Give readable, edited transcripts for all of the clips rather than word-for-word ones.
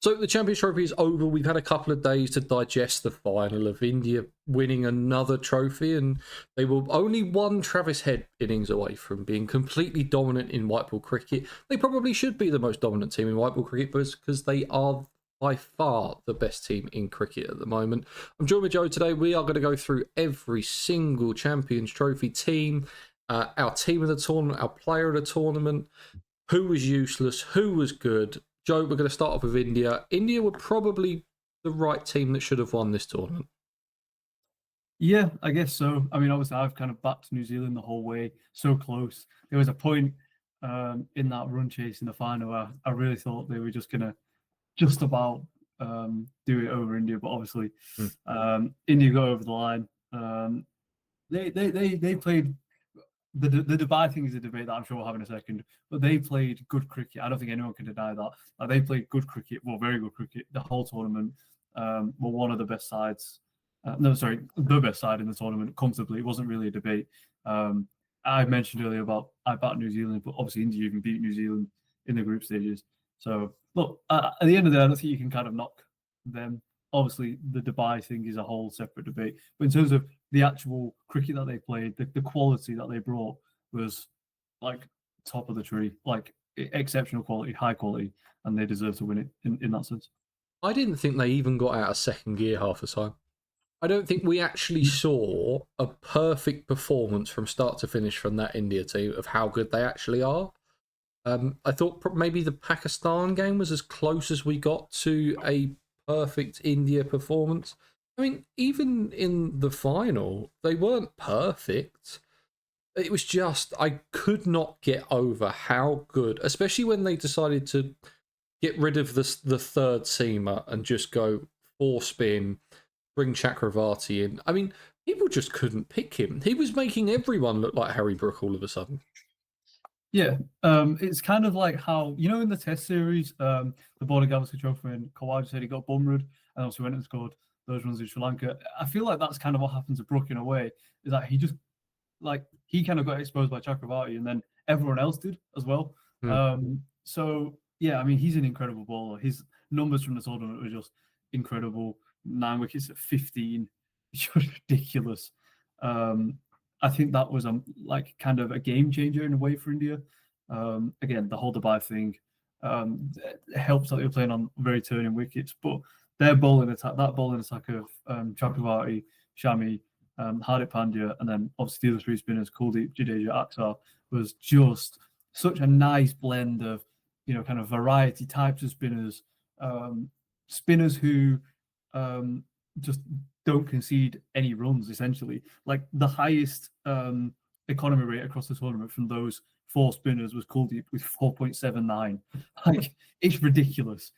So the Champions Trophy is over. We've had a couple of days to digest the final of India winning another trophy, and they were only one Travis Head innings away from being completely dominant in white ball cricket. They probably should be the most dominant team in white ball cricket because they are by far the best team in cricket at the moment. I'm joined with Joe today. We are going to go through every single Champions Trophy team, our team of the tournament, our player of the tournament, who was useless, who was good. Joe, we're going to start off with India. India were probably the right team that should have won this tournament. Yeah, I guess so. I mean, obviously, I've kind of backed New Zealand the whole way, so close. There was a point in that run chase in the final where I really thought they were just going to just about do it over India, but obviously, India got over the line. They played the Dubai thing is a debate that I'm sure we'll have in a second, but they played good cricket. I don't think anyone can deny that. They played good cricket, well, very good cricket the whole tournament. Were one of the best sides. The best side in the tournament comfortably. It wasn't really a debate. I mentioned earlier about I backed New Zealand, but obviously India even beat New Zealand in the group stages. So look, at the end of the day, I don't think you can kind of knock them. Obviously, the Dubai thing is a whole separate debate. But in terms of the actual cricket that they played, the quality that they brought was like top of the tree, like exceptional quality, high quality, and they deserve to win it in that sense. I didn't think they even got out of second gear half the time. I don't think we actually saw a perfect performance from start to finish from that India team of how good they actually are. I thought maybe the Pakistan game was as close as we got to a perfect India performance. I mean, even in the final, they weren't perfect. It was just, I could not get over how good, especially when they decided to get rid of the third seamer and just go 4-spin, bring Chakravarti in. I mean, people just couldn't pick him. He was making everyone look like Harry Brook all of a sudden. Yeah, it's kind of like how, in the Test series, the Border Gavaskar Trophy, and Kawhi said he got bummered and also went and scored those runs in Sri Lanka. I feel like that's kind of what happened to Brook in a way, is that he kind of got exposed by Chakravarti and then everyone else did as well. So, yeah, I mean, he's an incredible bowler. His numbers from the tournament were just incredible. 9 wickets at 15, just ridiculous. I think that was kind of a game changer in a way for India. Again, the whole Dubai thing helps that they're playing on very turning wickets, but that bowling attack of Chakravarti, Shami, Hardik Pandya, and then obviously the other three spinners, Kuldeep, Jadeja, Akhtar, was just such a nice blend of kind of variety types of spinners, spinners who just don't concede any runs, essentially. Like the highest economy rate across the tournament from those 4 spinners was Kuldeep with 4.79. Like, it's ridiculous.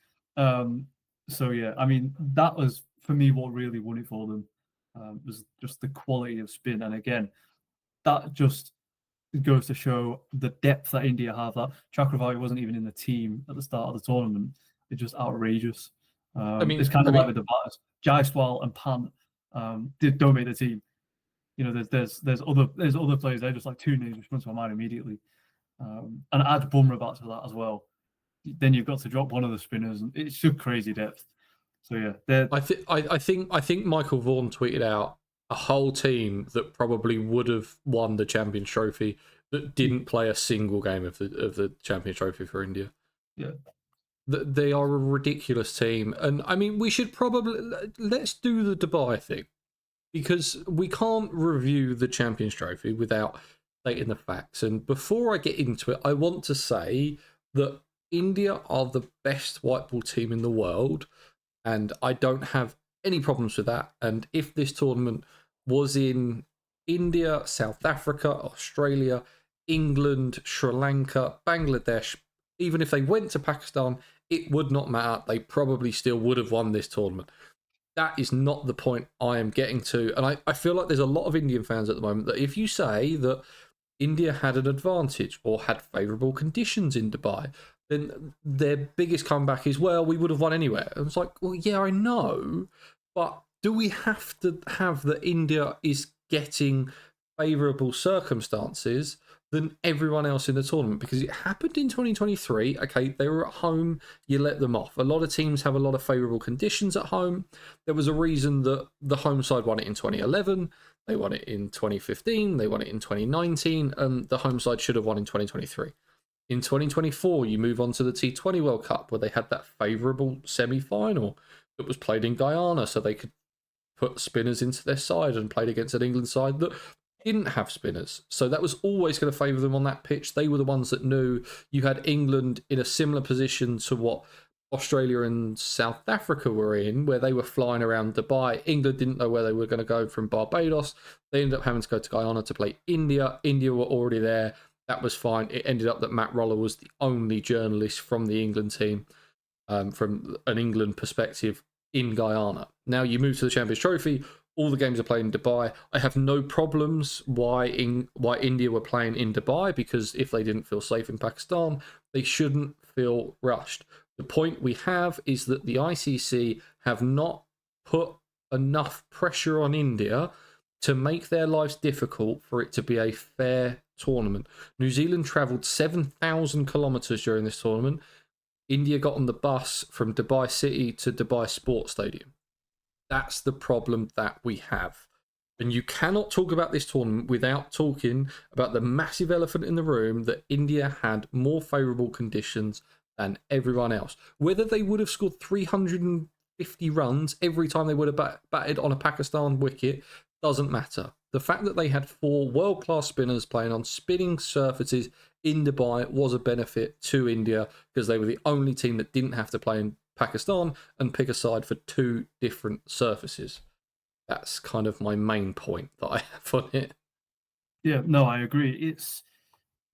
So yeah, I mean, that was for me what really won it for them, was just the quality of spin. And again, that just goes to show the depth that India have. That Chakravarti wasn't even in the team at the start of the tournament. It's just outrageous. It's kind of like with the batters. Jaiswal and Pant don't make the team. There's other players there, just like 2 names which come to my mind immediately. And add Bumrah back to that as well. Then you've got to drop one of the spinners, and it's just crazy depth. So yeah, I think Michael Vaughan tweeted out a whole team that probably would have won the Champions Trophy that didn't play a single game of the Champions Trophy for India. Yeah. They are a ridiculous team. And I mean, we should probably, let's do the Dubai thing, because we can't review the Champions Trophy without stating the facts. And before I get into it, I want to say that India are the best white ball team in the world, and I don't have any problems with that. And if this tournament was in India, South Africa, Australia, England, Sri Lanka, Bangladesh, even if they went to Pakistan, it would not matter. They probably still would have won this tournament. That is not the point I am getting to. And I feel like there's a lot of Indian fans at the moment that if you say that India had an advantage or had favourable conditions in Dubai, then their biggest comeback is, well, we would have won anywhere. And it's like, well, yeah, I know, but do we have to have that India is getting favourable circumstances than everyone else in the tournament, because it happened in 2023. Okay, they were at home, you let them off. A lot of teams have a lot of favourable conditions at home. There was a reason that the home side won it in 2011, they won it in 2015, they won it in 2019, and the home side should have won in 2023. In 2024, you move on to the T20 World Cup, where they had that favourable semi-final that was played in Guyana, so they could put spinners into their side, and played against an England side that didn't have spinners. So that was always going to favour them on that pitch. They were the ones that knew. You had England in a similar position to what Australia and South Africa were in, where they were flying around Dubai. England didn't know where they were going to go from Barbados. They ended up having to go to Guyana to play India. India were already there. That was fine. It ended up that Matt Roller was the only journalist from the England team, from an England perspective, in Guyana. Now you move to the Champions Trophy. All the games are played in Dubai. I have no problems why India were playing in Dubai, because if they didn't feel safe in Pakistan, they shouldn't feel rushed. The point we have is that the ICC have not put enough pressure on India to make their lives difficult for it to be a fair tournament. New Zealand travelled 7,000 kilometres during this tournament. India got on the bus from Dubai City to Dubai Sports Stadium. That's the problem that we have. And you cannot talk about this tournament without talking about the massive elephant in the room, that India had more favourable conditions than everyone else. Whether they would have scored 350 runs every time they would have batted on a Pakistan wicket doesn't matter. The fact that they had 4 world-class spinners playing on spinning surfaces in Dubai was a benefit to India, because they were the only team that didn't have to play in Pakistan and pick a side for 2 different surfaces. That's kind of my main point that I have on it. Yeah, no, I agree.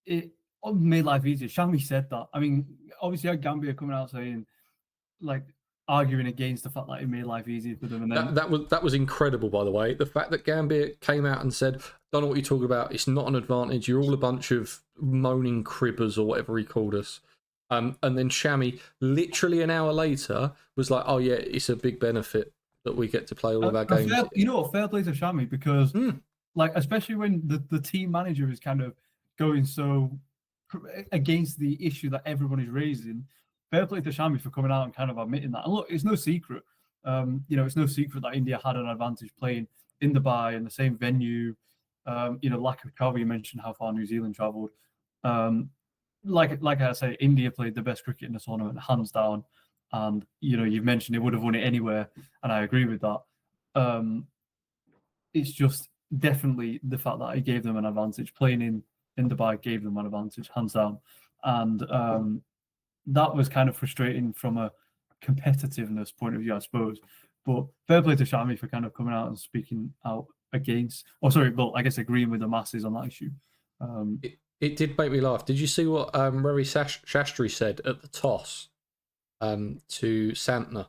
It made life easier. Shami said that. I mean, obviously, I had Gambia coming out saying, like, arguing against the fact that it made life easier for them, and then that was incredible, by the way. The fact that Gambia came out and said, "Don't know what you're talking about. It's not an advantage. You're all a bunch of moaning cribbers," or whatever he called us. And then Shami, literally an hour later, was like, "Oh yeah, it's a big benefit that we get to play all of our games." Fair play to Shami, because like, especially when the team manager is kind of going so against the issue that everyone is raising. Fair play to Shami for coming out and kind of admitting that. And look, it's no secret. It's no secret that India had an advantage playing in Dubai in the same venue. Lack of travel. You mentioned how far New Zealand travelled. Like I say, India played the best cricket in the tournament, hands down. And you've mentioned they would have won it anywhere, and I agree with that. It's just definitely the fact that it gave them an advantage. Playing in Dubai gave them an advantage, hands down. And that was kind of frustrating from a competitiveness point of view, I suppose. But fair play to Shami for kind of coming out and speaking out against, I guess agreeing with the masses on that issue. It did make me laugh. Did you see what Ravi Shastri said at the toss to Santner?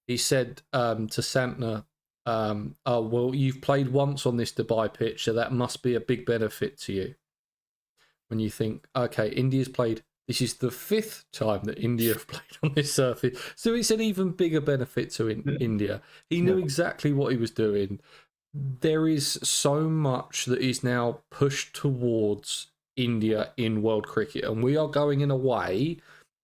He said to Santner, "Oh well, you've played once on this Dubai pitch, so that must be a big benefit to you." When you think, okay, India's played. This is the 5th time that India have played on this surface, so it's an even bigger benefit to India. He knew exactly what he was doing. There is so much that is now pushed towards India in world cricket, and we are going in a way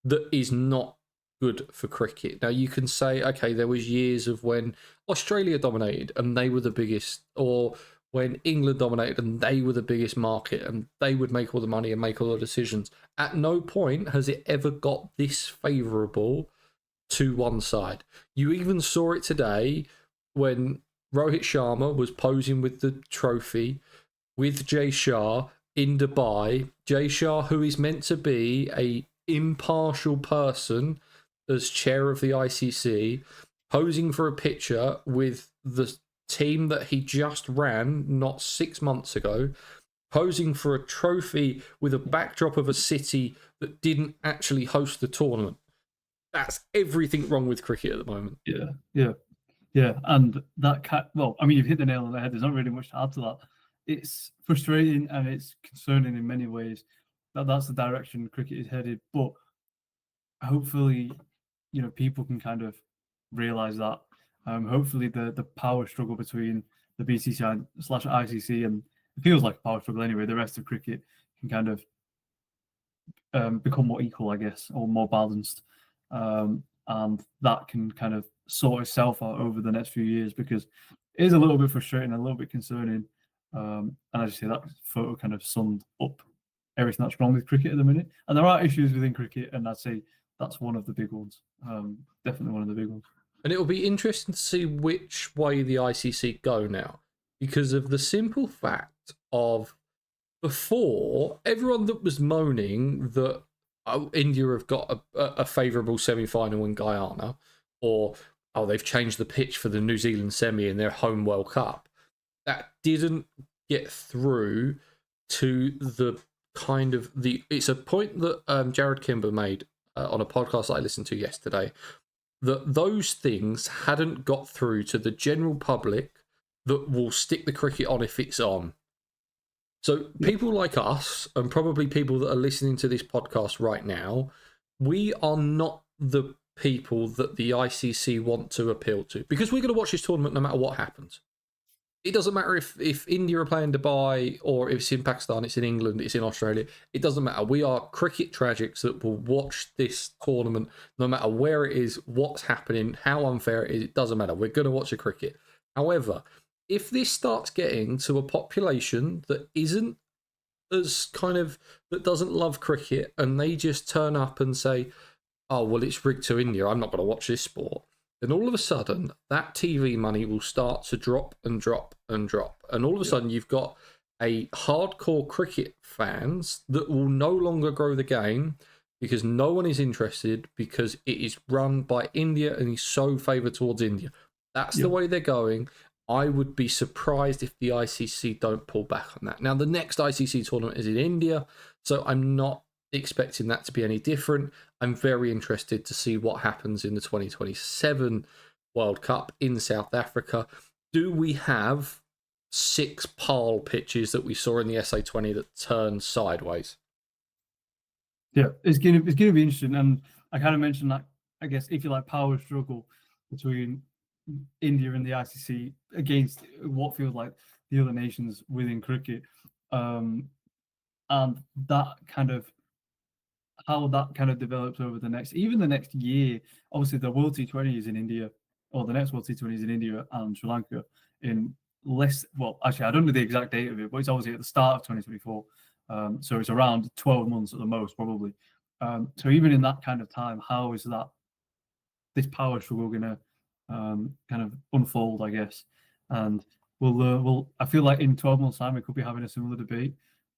that is not good for cricket. Now you can say, okay, there was years of when Australia dominated and they were the biggest, or when England dominated and they were the biggest market and they would make all the money and make all the decisions. At no point has it ever got this favourable to one side. You even saw it today when Rohit Sharma was posing with the trophy with Jay Shah in Dubai. Jay Shah, who is meant to be a impartial person as chair of the ICC, posing for a picture with the team that he just ran not 6 months ago, posing for a trophy with a backdrop of a city that didn't actually host the tournament. That's everything wrong with cricket at the moment. Yeah. And that you've hit the nail on the head. There's not really much to add to that. It's frustrating and it's concerning in many ways that that's the direction cricket is headed. But hopefully, people can kind of realise that. Hopefully, the power struggle between the BCCI/ICC, and it feels like a power struggle anyway, the rest of cricket can kind of become more equal, I guess, or more balanced. And that can kind of sort itself out over the next few years, because it is a little bit frustrating, a little bit concerning. And as you say, that photo kind of summed up everything that's wrong with cricket at the minute. And there are issues within cricket, and I'd say that's one of the big ones. Definitely one of the big ones. And it will be interesting to see which way the ICC go now, because of the simple fact of before, everyone that was moaning that India have got a favourable semi-final in Guyana, or they've changed the pitch for the New Zealand semi in their home World Cup, that didn't get through to the kind of it's a point that Jared Kimber made on a podcast that I listened to yesterday, that those things hadn't got through to the general public that will stick the cricket on if it's on. So people like us, and probably people that are listening to this podcast right now, we are not the people that the ICC want to appeal to, because we're going to watch this tournament no matter what happens. It doesn't matter if India are playing Dubai, or if it's in Pakistan, it's in England, it's in Australia. It doesn't matter. We are cricket tragics that will watch this tournament no matter where it is, what's happening, how unfair it is. It doesn't matter. We're going to watch the cricket. However, if this starts getting to a population that isn't as that doesn't love cricket, and they just turn up and say, oh, well, it's rigged to India, I'm not going to watch this sport, then all of a sudden that TV money will start to drop and drop and drop. And all of a sudden you've got a hardcore cricket fans that will no longer grow the game, because no one is interested, because it is run by India and is so favoured towards India. That's the way they're going. I would be surprised if the ICC don't pull back on that. Now, the next ICC tournament is in India, so I'm not expecting that to be any different. I'm very interested to see what happens in the 2027 World Cup in South Africa. Do we have 6 pile pitches that we saw in the SA20 that turn sideways? Yeah, it's gonna be interesting. And I kind of mentioned that, I guess, if you like, power struggle between India and the ICC against what feels like the other nations within cricket, and that kind of how that kind of develops over the next year. Obviously, the World T20 is in India, or the next World T20 is in India and Sri Lanka in actually, I don't know the exact date of it, but it's obviously at the start of 2024. So it's around 12 months at the most, probably. So even in that kind of time, how is this power struggle going to kind of unfold, I guess? And I feel like in 12 months' time we could be having a similar debate.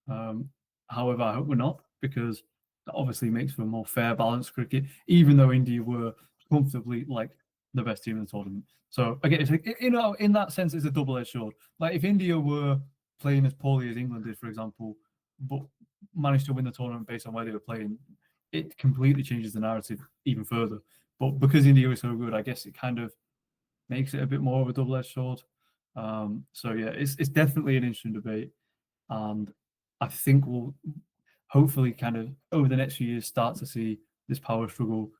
However, I hope we're not, because that obviously makes for a more fair, balanced cricket, even though India were comfortably like the best team in the tournament. So again, it's like, in that sense, it's a double-edged sword. Like if India were playing as poorly as England did, for example, but managed to win the tournament based on where they were playing, it completely changes the narrative even further. But because India is so good, I guess it kind of makes it a bit more of a double-edged sword. So yeah, it's definitely an interesting debate, and I think we'll hopefully kind of over the next few years start to see this power struggle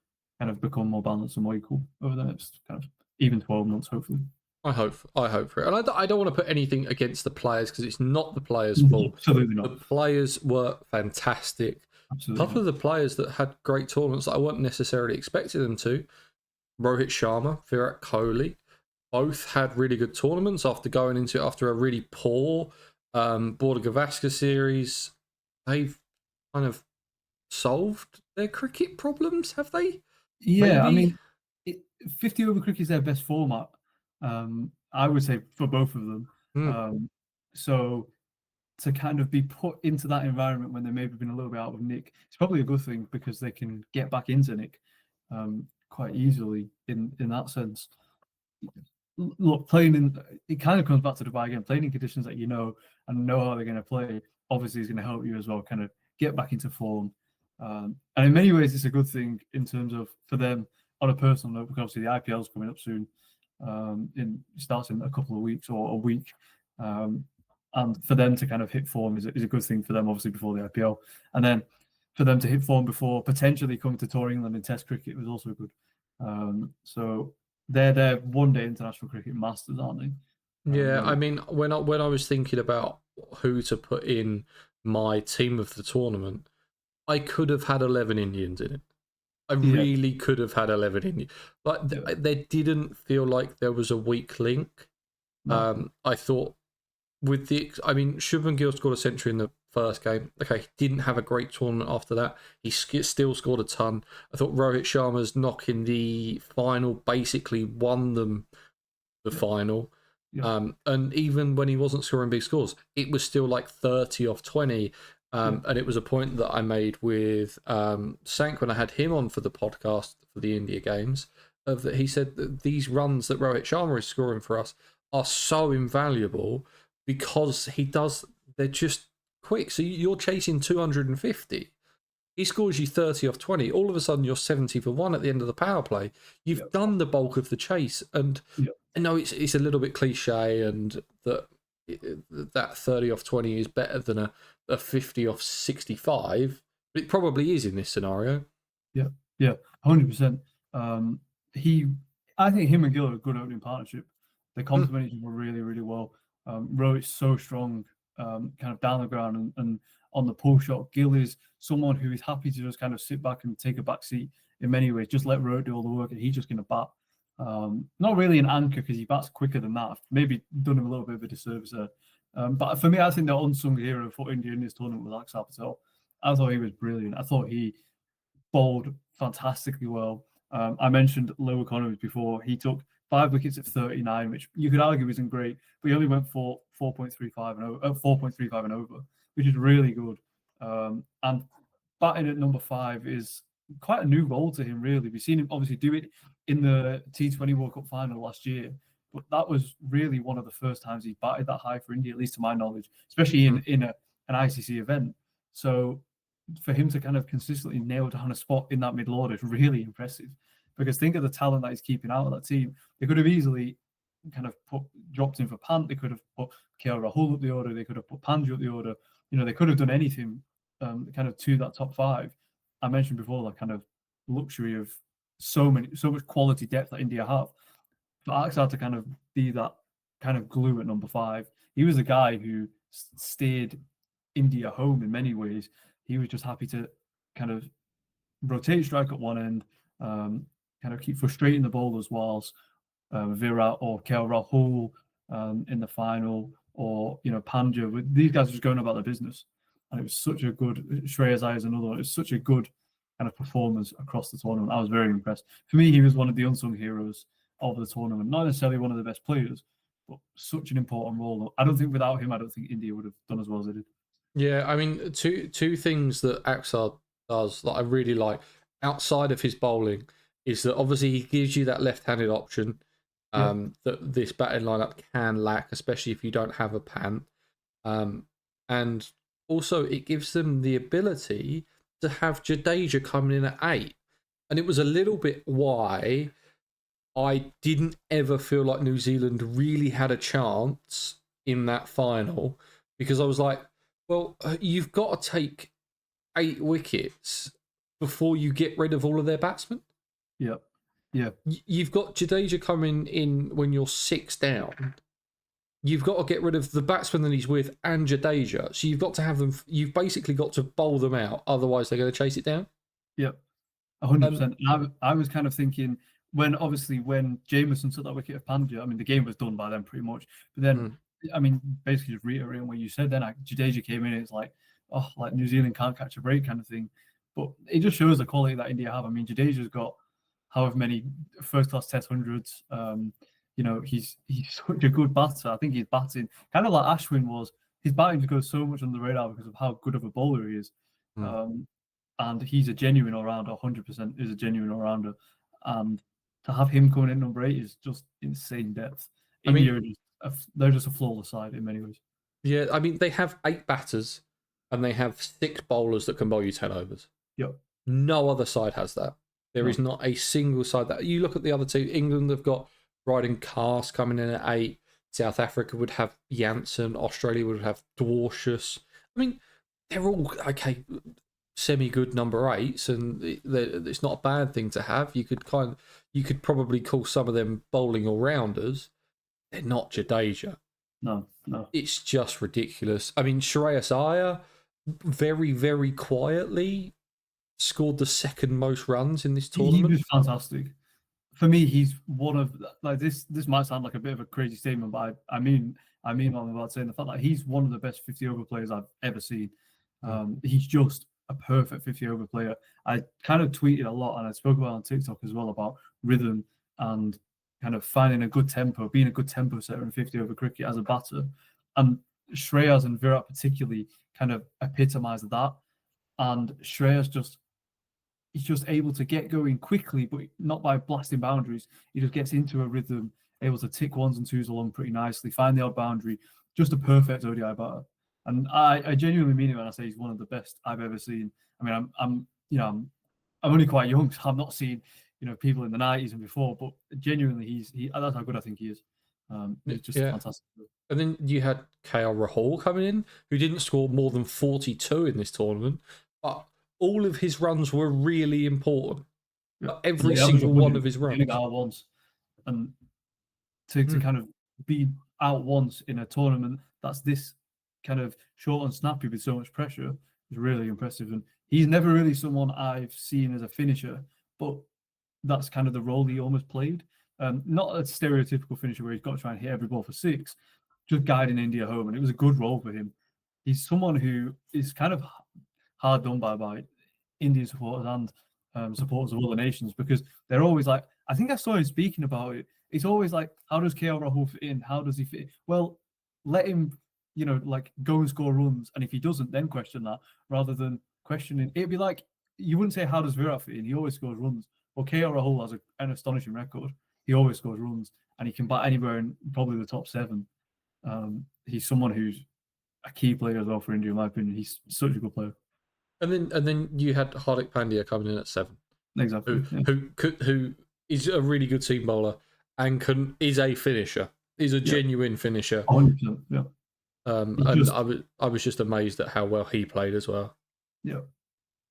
kind of become more balanced and more equal over the next kind of even 12 months, hopefully. I hope for it. And I don't want to put anything against the players, because it's not the players' fault. Absolutely not. The players were fantastic. Absolutely A couple of the players that had great tournaments that I wasn't necessarily expecting them to, Rohit Sharma, Virat Kohli, both had really good tournaments after going into it after a really poor Border Gavaskar series. They've kind of solved their cricket problems, have they? Yeah, Maybe? I mean, 50 over cricket is their best format. I would say for both of them. So to kind of be put into that environment when they maybe been a little bit out of nick, it's probably a good thing, because they can get back into nick quite easily in that sense. Look, it kind of comes back to Dubai again. Playing in conditions that you know and know how they're going to play obviously is going to help you as well, kind of get back into form. And in many ways, it's a good thing in terms of for them on a personal note, because obviously the IPL is coming up soon. It starts in a couple of weeks or a week. And for them to kind of hit form is a good thing for them, obviously, before the IPL. And then for them to hit form before potentially coming to Tour England in Test cricket was also good. So they're one-day international cricket masters, aren't they? Yeah, I mean, when I was thinking about who to put in my team of the tournament, I could have had 11 Indians in it. I Yeah. really could have had 11 Indians. But there didn't feel like there was a weak link. No. I thought Shubman Gill scored a century in the first game. Okay, he didn't have a great tournament after that. He still scored a ton. I thought Rohit Sharma's knock in the final basically won them the final. Yeah. And even when he wasn't scoring big scores, it was still like 30 off 20. And it was a point that I made with Sank when I had him on for the podcast for the India games, of that he said that these runs that Rohit Sharma is scoring for us are so invaluable because they're just quick. So you're chasing 250. He scores you 30 off 20. All of a sudden, you're 70 for 1 at the end of the power play. You've done the bulk of the chase. And I know it's a little bit cliche, and that 30 off 20 is better than a 50 off 65. But it probably is in this scenario. Yeah, 100%. I think him and Gill are a good opening partnership. They complement each other really, really well. Rohit's so strong, kind of down the ground and on the pull shot. Gill is someone who is happy to just kind of sit back and take a back seat in many ways. Just let Rohit do all the work, and he's just going to bat. Not really an anchor because he bats quicker than that. Maybe done him a little bit of a disservice there. But for me, I think the unsung hero for India in this tournament was Axar Patel. I thought he was brilliant. I thought he bowled fantastically well. I mentioned low economies before. He took 5 wickets at 39, which you could argue isn't great, but he only went for 4.35 and over, which is really good. And batting at number 5 is quite a new role to him, really. We've seen him obviously do it in the T20 World Cup final last year, but that was really one of the first times he batted that high for India, at least to my knowledge, especially in an ICC event. So for him to kind of consistently nail down a spot in that middle order is really impressive. Because think of the talent that he's keeping out of that team. They could have easily kind of dropped him for Pant. They could have put KL Rahul up the order. They could have put Pandya up the order. They could have done anything kind of to that top 5. I mentioned before that kind of luxury of so much quality depth that India have. For Axar to kind of be that kind of glue at number 5, he was a guy who steered India home in many ways. He was just happy to kind of rotate strike at one end, kind of keep frustrating the bowlers whilst Virat or KL Rahul in the final, or Pandya. These guys are just going about their business, and it was such a good. Shreyas Iyer is another one. It was such a good kind of performance across the tournament. I was very impressed. For me, he was one of the unsung heroes of the tournament. Not necessarily one of the best players, but such an important role. I don't think without him, I don't think India would have done as well as they did. Yeah, I mean, two things that Axar does that I really like outside of his bowling is that obviously he gives you that left-handed option that this batting lineup can lack, especially if you don't have a Pant. And also it gives them the ability to have Jadeja coming in at 8. And it was a little bit why I didn't ever feel like New Zealand really had a chance in that final, because I was like, well, you've got to take 8 wickets before you get rid of all of their batsmen. Yeah. You've got Jadeja coming in when you're 6 down. You've got to get rid of the batsman that he's with and Jadeja. So you've got to have them. You've basically got to bowl them out. Otherwise, they're going to chase it down. Yep. 100%. I was kind of thinking when Jameson took that wicket of Pandya, I mean, the game was done by then pretty much. But then, I mean, basically just reiterating what you said, then Jadeja came in, it's like, oh, like New Zealand can't catch a break kind of thing. But it just shows the quality that India have. I mean, Jadeja's got however many first-class Test hundreds. He's such a good batter. I think he's batting kind of like Ashwin was. His batting just goes so much under the radar because of how good of a bowler he is. And he's a genuine all-rounder, 100% is a genuine all-rounder. And to have him coming in number 8 is just insane depth. India, they're just a flawless side in many ways. Yeah, I mean, they have 8 batters and they have 6 bowlers that can bowl you 10 overs. Yep. No other side has that. There is not a single side that... You look at the other two, England have got Bryden Cast coming in at 8. South Africa would have Janssen. Australia would have Dwarshuis. I mean, they're all, okay, semi-good number 8s, and it's not a bad thing to have. You could probably call some of them bowling all-rounders. They're not Jadeja. No. It's just ridiculous. I mean, Shreyas Iyer, very, very quietly scored the second most runs in this He tournament. was fantastic. For me, he's one of like this might sound like a bit of a crazy statement, but I mean what I'm about saying. The fact that he's one of the best 50 over players I've ever seen. Mm. He's just a perfect 50 over player. I kind of tweeted a lot and I spoke about it on TikTok as well about rhythm and kind of finding a good tempo, being a good tempo setter in 50 over cricket as a batter. And Shreyas and Virat particularly kind of epitomise that. And Shreyas just he's just able to get going quickly, but not by blasting boundaries. He just gets into a rhythm, able to tick ones and twos along pretty nicely, find the odd boundary. Just a perfect ODI batter. And I genuinely mean it when I say he's one of the best I've ever seen. I mean, I'm only quite young, so I've not seen people in the 90s and before, but genuinely, that's how good I think he is. He's just Yeah. fantastic. And then you had KL Rahul coming in, who didn't score more than 42 in this tournament, but all of his runs were really important. Yeah. Every He averaged single one 100 of his getting runs. out once, and to kind of be out once in a tournament that's this kind of short and snappy with so much pressure is really impressive. And he's never really someone I've seen as a finisher, but that's kind of the role he almost played. Not a stereotypical finisher where he's got to try and hit every ball for six, just guiding India home, and it was a good role for him. He's someone who is kind of hard done by Indian supporters and supporters of other nations because they're always like, I think I saw him speaking about it. It's always like, how does KL Rahul fit in? How does he fit? Well, let him, like go and score runs, and if he doesn't, then question that rather than questioning. It'd be like you wouldn't say how does Virat fit in? He always scores runs. Well, KL Rahul has an astonishing record. He always scores runs, and he can bat anywhere in probably the top seven. He's someone who's a key player as well for India, in my opinion. He's such a good player. And then you had Hardik Pandya coming in at 7, Exactly. who is a really good seam bowler and is a finisher. Is a genuine finisher. 100%. Yeah. And I was just amazed at how well he played as well. Yeah.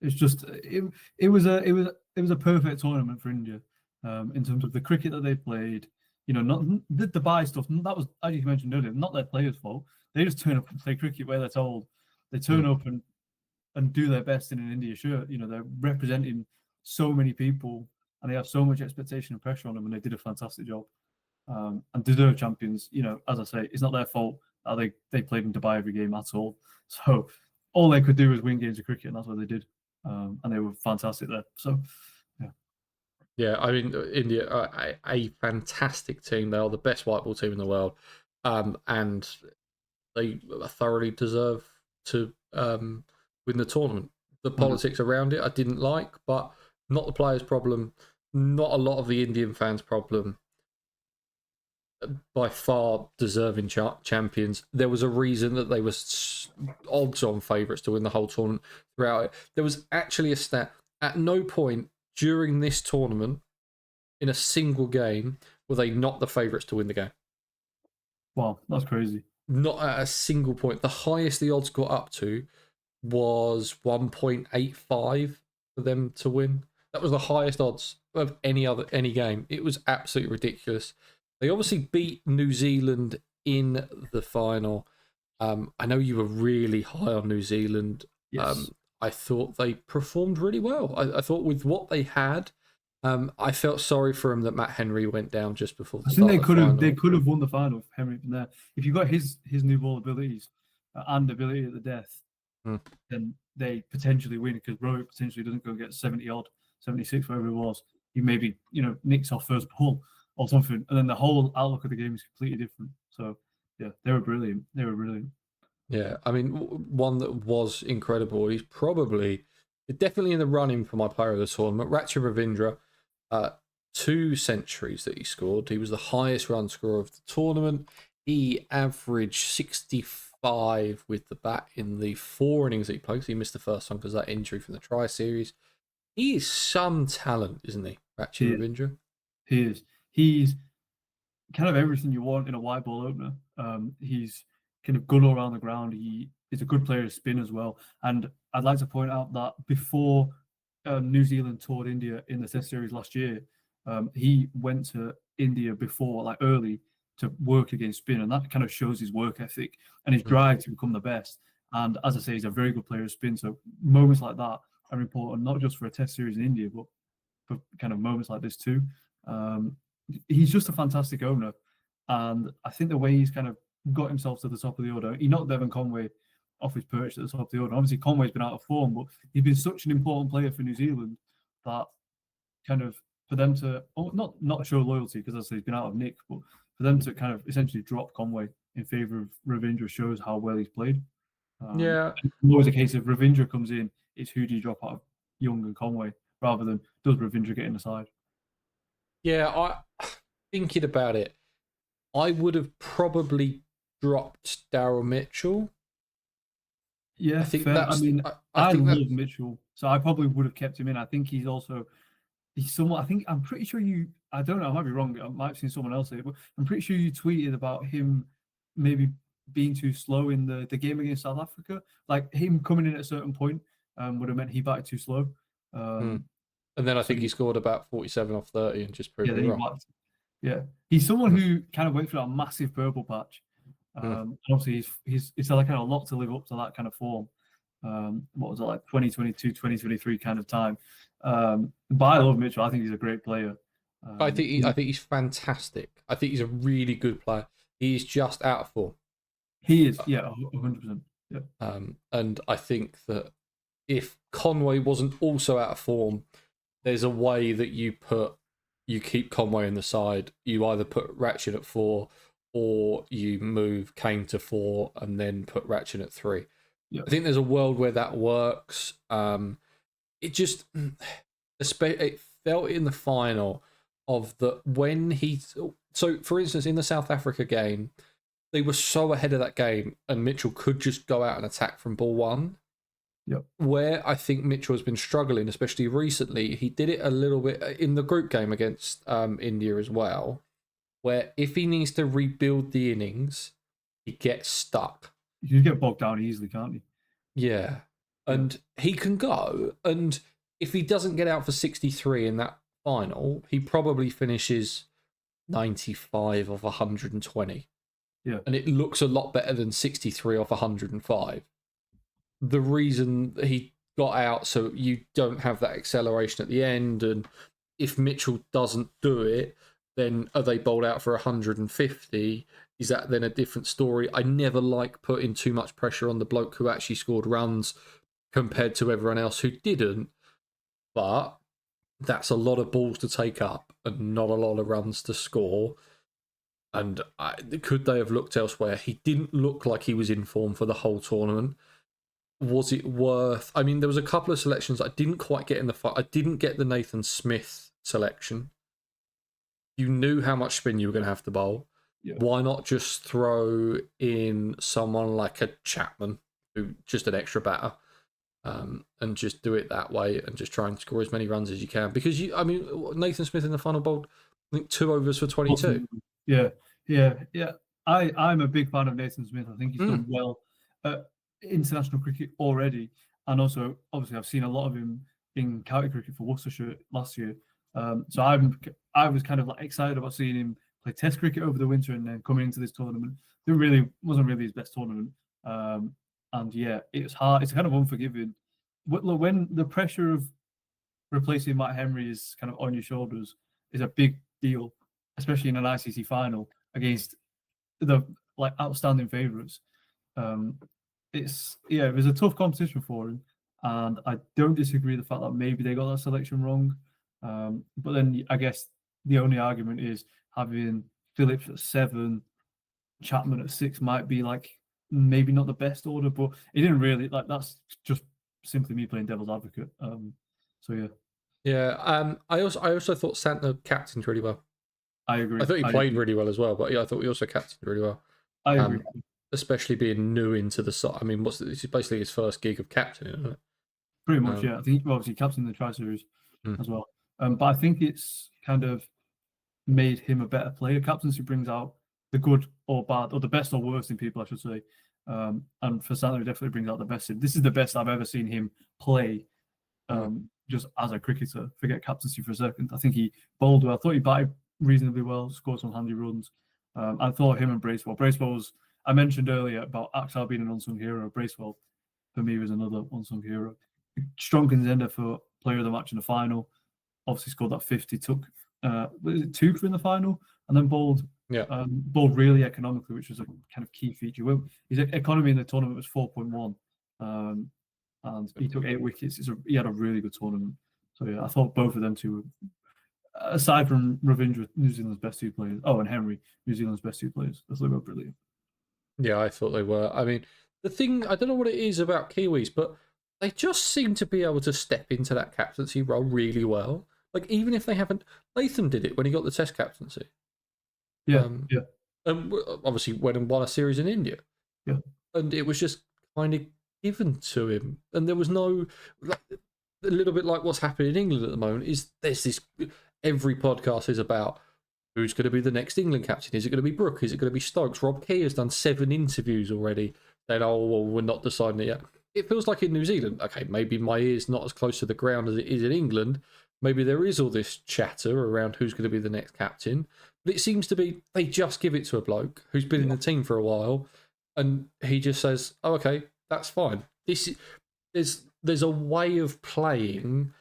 It's just it was a perfect tournament for India in terms of the cricket that they played. Not the Dubai stuff. That was, as you mentioned earlier, not their players' fault. They just turn up and play cricket where they're told. They turn up and do their best in an India shirt. They're representing so many people and they have so much expectation and pressure on them, and they did a fantastic job. And deserved champions. As I say, it's not their fault that they played in Dubai every game at all. So all they could do was win games of cricket, and that's what they did. And they were fantastic there. So, yeah. Yeah, I mean, India are a fantastic team. They are the best white ball team in the world, and they thoroughly deserve to win the tournament. The politics around it I didn't like, but not the players' problem, not a lot of the Indian fans' problem. By far deserving champions. There was a reason that they were odds-on favourites to win the whole tournament throughout it. There was actually a stat. At no point during this tournament, in a single game, were they not the favourites to win the game. Wow, that's crazy. Not at a single point. The highest the odds got up to was 1.85 for them to win. That was the highest odds of any game. It was absolutely ridiculous. They obviously beat New Zealand in the final. I know you were really high on New Zealand. Yes. I thought they performed really well. I thought with what they had, I felt sorry for him that Matt Henry went down just before the I think start of the final. they could have won the final if Henry been there. If you got his new ball abilities and ability at the death, then they potentially win because Rohit potentially doesn't go get 70 odd, 76, whatever it was. He maybe nicks off first ball or something, and then the whole outlook of the game is completely different. So yeah, they were brilliant. They were brilliant. Yeah, I mean, one that was incredible. He's definitely in the running for my player of the tournament. Ratchet Ravindra, 2 centuries that he scored. He was the highest run scorer of the tournament. He averaged 65 with the bat in the 4 innings that he played. He missed the first one because of that injury from the Tri Series. He is some talent, isn't he, Ratchet Ravindra? He is. He's kind of everything you want in a white ball opener. He's kind of good all around the ground. He is a good player to spin as well. And I'd like to point out that before New Zealand toured India in the Test series last year, he went to India before, like early, to work against spin, and that kind of shows his work ethic and his drive to become the best. And as I say, he's a very good player of spin. So moments like that are important, not just for a Test series in India, but for kind of moments like this too. He's just a fantastic owner, and I think the way he's kind of got himself to the top of the order, he knocked Devon Conway off his perch at the top of the order. Obviously, Conway's been out of form, but he's been such an important player for New Zealand that kind of for them to not show loyalty because as I say, he's been out of nick, but for them to kind of essentially drop Conway in favour of Ravindra shows how well he's played. Yeah, It's always a case of Ravindra comes in, it's who do you drop out of Young and Conway rather than does Ravindra get in the side? yeah. Thinking about it, I would have probably dropped Daryl Mitchell. Yeah, I think fair. I that's. mean, I I think that. love Mitchell, so I probably would have kept him in. I think he's somewhat. I think I'm pretty sure you. I don't know. I might be wrong. I might have seen someone else say it, but I'm pretty sure you tweeted about him maybe being too slow in the game against South Africa. Like him coming in at a certain point would have meant he batted too slow. Hmm. Um, And then I so think he scored about 47 off 30 and just proved yeah, me then he wrong. whacked. Yeah, he's someone Hmm. who kind of went through that massive purple patch. Hmm. Obviously, he's had kind of a lot to live up to that kind of form. What was it like 2022, 2023 kind of time? But I love Mitchell. I think he's a great player. I think he's fantastic. I think he's a really good player. He's just out of form. He is, yeah, 100%. Yeah, And I think that if Conway wasn't also out of form, there's a way that you keep Conway in the side. You either put Ratchet at 4 or you move Kane to 4 and then put Ratchet at 3. yeah, I think there's a world where that works. It just it felt in the final of that when so for instance in the South Africa game they were so ahead of that game and Mitchell could just go out and attack from ball 1. yeah. Where I think Mitchell has been struggling, especially recently, he did it a little bit in the group game against India as well, where if he needs to rebuild the innings, he gets stuck. You can get bogged down easily, can't you? Yeah. Yeah, And he can go. And if he doesn't get out for 63 in that final, he probably finishes 95 of 120. yeah, And it looks a lot better than 63 off 105. The reason he got out so you don't have that acceleration at the end, and if Mitchell doesn't do it, then are they bowled out for 150? Is that then a different story? I never like putting too much pressure on the bloke who actually scored runs compared to everyone else who didn't, but that's a lot of balls to take up and not a lot of runs to score. And could they have looked elsewhere? He didn't look like he was in form for the whole tournament. Was it worth? I mean, there was a couple of selections I didn't quite get in the fight. I didn't get the Nathan Smith selection. You knew how much spin you were going to have to bowl. yeah. Why not just throw in someone like a Chapman, who just an extra batter, and just do it that way and just try and score as many runs as you can? Because Nathan Smith in the final bowled, I think 2 overs for 22. Yeah, yeah. I'm a big fan of Nathan Smith. I think he's done well at international cricket already, and also obviously I've seen a lot of him in county cricket for Worcestershire last year. So I was kind of like excited about seeing him play Test cricket over the winter and then coming into this tournament. It really wasn't really his best tournament, and yeah, it's hard. It's kind of unforgiving. When the pressure of replacing Matt Henry is kind of on your shoulders is a big deal, especially in an ICC final against the like outstanding favourites. It was a tough competition for him, and I don't disagree with the fact that maybe they got that selection wrong. But then I guess the only argument is having Phillips at 7, Chapman at 6 might be like maybe not the best order, but it didn't really like that's just simply me playing devil's advocate. So yeah. Yeah. I also thought Santner captained really well. I agree. I thought he played really well as well, but yeah, I thought he also captained really well. I agree. Especially being new into the side. I mean, this is basically his first gig of captaining, isn't it? Pretty much, yeah. I think obviously captain the Tri Series as well. But I think it's kind of made him a better player. Captaincy brings out the good or bad, or the best or worst in people, I should say. And for Santner, it definitely brings out the best in. This is the best I've ever seen him play. Just as a cricketer, forget captaincy for a second. I think he bowled well. I thought he batted reasonably well, scored some handy runs. I thought him and Bracewell was I mentioned earlier about Axel being an unsung hero. Bracewell, for me, was another unsung hero. Strong contender for player of the match in the final. Obviously scored that 50, took was it two in the final, and then bowled really economically, which was a kind of key feature. Well, his economy in the tournament was 4.1, and he took 8 wickets. He had a really good tournament. So yeah, I thought both of them two, aside from Ravindra, New Zealand's best 2 players. Oh, and Henry, New Zealand's best 2 players. I thought they were brilliant. Yeah, I thought they were. I mean, the thing, I don't know what it is about Kiwis, but they just seem to be able to step into that captaincy role really well. Like, even if they haven't, Latham did it when he got the Test captaincy. Yeah, And obviously went and won a series in India. Yeah. And it was just kind of given to him. And there was no, like, a little bit like what's happening in England at the moment, is there's this, every podcast is about who's going to be the next England captain. Is it going to be Brooke? Is it going to be Stokes? Rob Key has done 7 interviews already. Then, oh, well, we're not deciding it yet. It feels like in New Zealand, okay, maybe my ear's not as close to the ground as it is in England. Maybe there is all this chatter around who's going to be the next captain. But it seems to be they just give it to a bloke who's been in the team for a while, and he just says, "Oh, okay, that's fine." There's a way of playing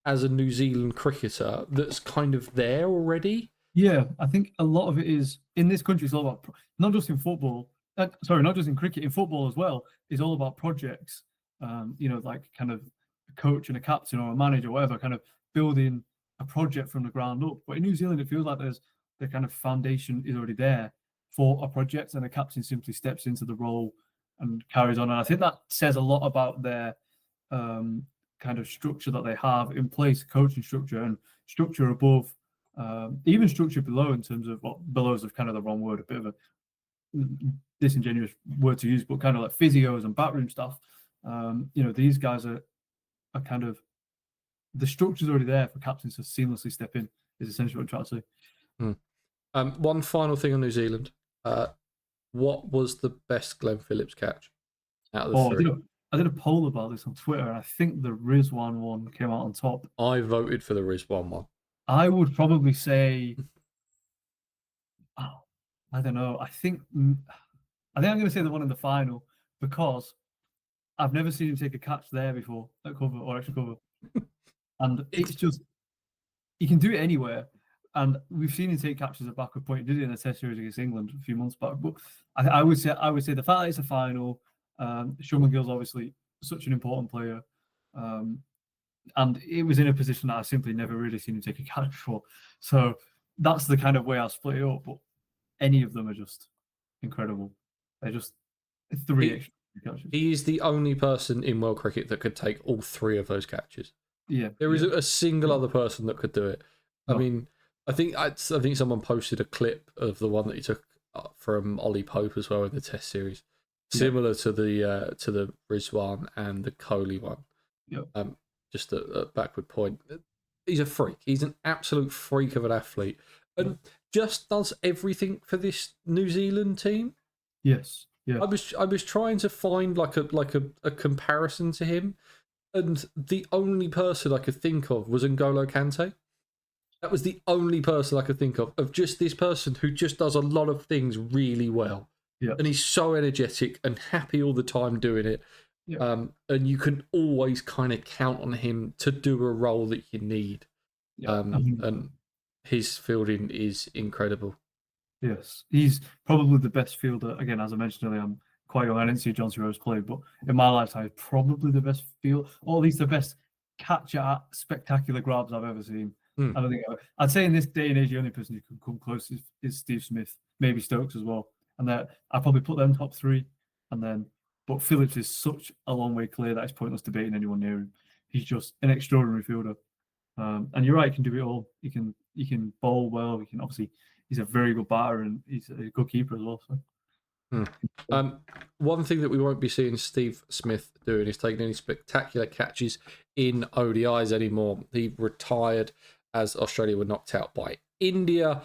as a New Zealand cricketer that's kind of there already. Yeah, I think a lot of it is in this country. It's all about not just in football. Not just in cricket, in football as well. It's all about projects. Like kind of a coach and a captain or a manager, or whatever, kind of building a project from the ground up. But in New Zealand, it feels like there's the kind of foundation is already there for a project, and the captain simply steps into the role and carries on. And I think that says a lot about their kind of structure that they have in place, coaching structure and structure above, even structure below, in terms of, well, below is kind of the wrong word, a bit of a disingenuous word to use, but kind of like physios and backroom staff. These guys are kind of, the structure's already there for captains to seamlessly step in, is essentially what I'm trying to say. One final thing on New Zealand. What was the best Glenn Phillips catch out of the 3? I did a poll about this on Twitter, and I think the Rizwan one came out on top. I voted for the Rizwan one. I would probably say, I don't know. I think I'm going to say the one in the final, because I've never seen him take a catch there before at cover or extra cover, and it's just, he can do it anywhere. And we've seen him take catches at backward point. He did it in a Test series against England a few months back. But I would say the fact that it's a final. Sean McGill's obviously such an important player, and it was in a position that I simply never really seen him take a catch before. So that's the kind of way I split it up. But any of them are just incredible. They're just 3 extra catches. He is the only person in world cricket that could take all 3 of those catches. Yeah, there isn't a single other person that could do it. No. I mean, I think someone posted a clip of the one that he took from Ollie Pope as well in the Test series, similar to the Rizwan and the Kohli one. Yeah. Just a backward point. He's a freak. He's an absolute freak of an athlete, and just does everything for this New Zealand team. Yes. Yeah. I was trying to find like a comparison to him, and the only person I could think of was N'Golo Kante. That was the only person I could think of just this person who just does a lot of things really well. Yeah. And he's so energetic and happy all the time doing it. Yeah. And you can always kind of count on him to do a role that you need. Yeah. And his fielding is incredible. Yes. He's probably the best fielder. Again, as I mentioned earlier, I'm quite young. I didn't see John Rose play, but in my lifetime, probably the best field, or at least the best catch at spectacular grabs I've ever seen. I don't think I'd say in this day and age, the only person who can come close is Steve Smith, maybe Stokes as well. And I'd probably put them top 3. But Phillips is such a long way clear that it's pointless debating anyone near him. He's just an extraordinary fielder. And you're right, he can do it all. He can bowl well. He's a very good batter, and he's a good keeper as well. So. One thing that we won't be seeing Steve Smith doing is taking any spectacular catches in ODIs anymore. He retired as Australia were knocked out by India.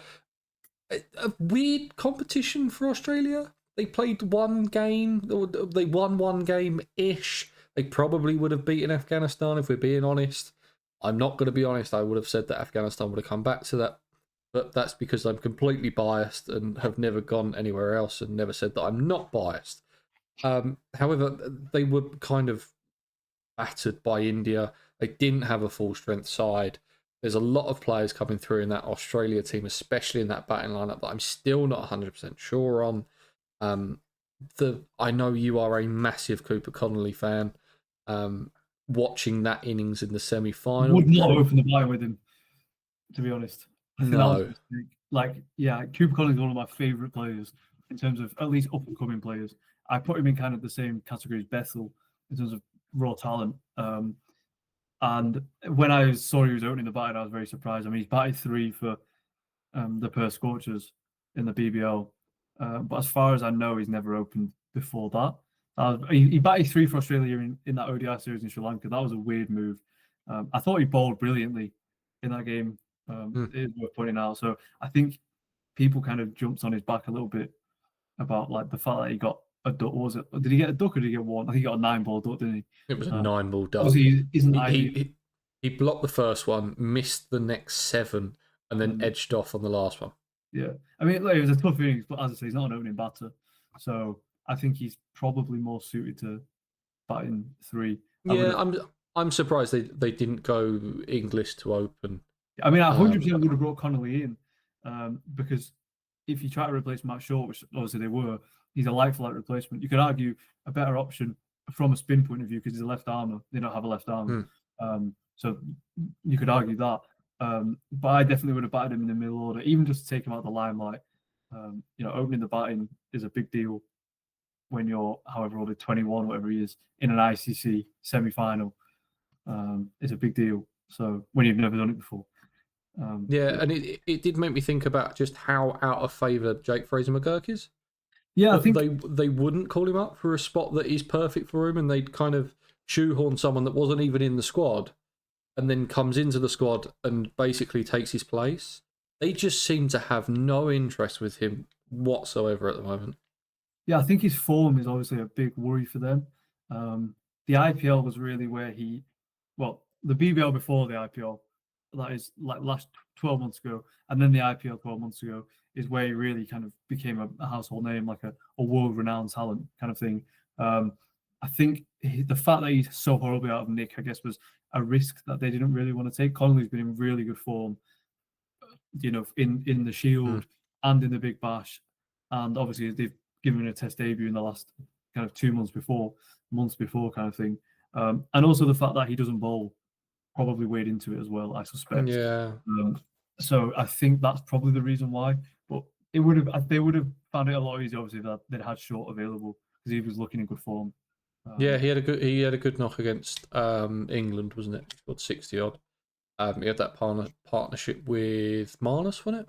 A weird competition for Australia. They played one game, or they won one game-ish. They probably would have beaten Afghanistan, if we're being honest. I'm not going to be honest. I would have said that Afghanistan would have come back to that but that's because I'm completely biased and have never gone anywhere else and never said that I'm not biased. However, they were kind of battered by India. They didn't have a full strength side. There's a lot of players coming through in that Australia team, especially in that batting lineup, that I'm still not 100% sure on. Um, I know you are a massive Cooper Connolly fan. Watching that innings in the semi final, Would not open the line with him, to be honest. I think that was a no, mistake. Like, yeah, Cooper Collins is one of my favourite players in terms of at least up and coming players. I put him in kind of the same category as Bethel in terms of raw talent. And when I saw he was opening the batting, I was very surprised. I mean, he's batted 3 for the Perth Scorchers in the BBL. But as far as I know, he's never opened before that. He batted 3 for Australia in that ODI series in Sri Lanka. That was a weird move. I thought he bowled brilliantly in that game. It is worth pointing out. So I think people kind of jumped on his back a little bit about like the fact that he got a duck. What was it? Did he get a duck or did he get one? I think he got a 9-ball duck, didn't he? it was a 9-ball duck. Obviously, he isn't He, ideal. he blocked the first one, missed the next 7, and then edged off on the last one. Yeah, I mean, like, it was a tough innings, but as I say, he's not an opening batter, so I think he's probably more suited to batting 3. Yeah, I'm surprised they didn't go English to open. I mean, I 100% would have brought Connolly in because if you try to replace Matt Short, which obviously they were, he's a like-for-like replacement. You could argue a better option from a spin point of view because he's a left armer. They don't have a left armer, so you could argue that. But I definitely would have batted him in the middle order, even just to take him out of the limelight. Opening the batting is a big deal when you're, however old, 21, whatever he is, in an ICC semi-final. It's a big deal. So when you've never done it before. And it did make me think about just how out of favour Jake Fraser McGurk is. Yeah, I think they wouldn't call him up for a spot that is perfect for him, and they'd kind of shoehorn someone that wasn't even in the squad, and then comes into the squad and basically takes his place. They just seem to have no interest with him whatsoever at the moment. Yeah, I think his form is obviously a big worry for them. The IPL was really where the BBL before the IPL, that is like last 12 months ago, and then the IPL 12 months ago is where he really kind of became a household name, like a world-renowned talent kind of thing. I think the fact that he's so horribly out of nick, I guess, was a risk that they didn't really want to take. Connolly's been in really good form, in the Shield and in the Big Bash, and obviously they've given him a Test debut in the last kind of 2 months before kind of thing, and also the fact that he doesn't bowl probably weighed into it as well, I suspect. Yeah. So I think that's probably the reason why. But they would have found it a lot easier, obviously, that they'd had Short available because he was looking in good form. He had a good knock against England, wasn't it? He scored 60 odd. He had that partnership with Marnus, wasn't it?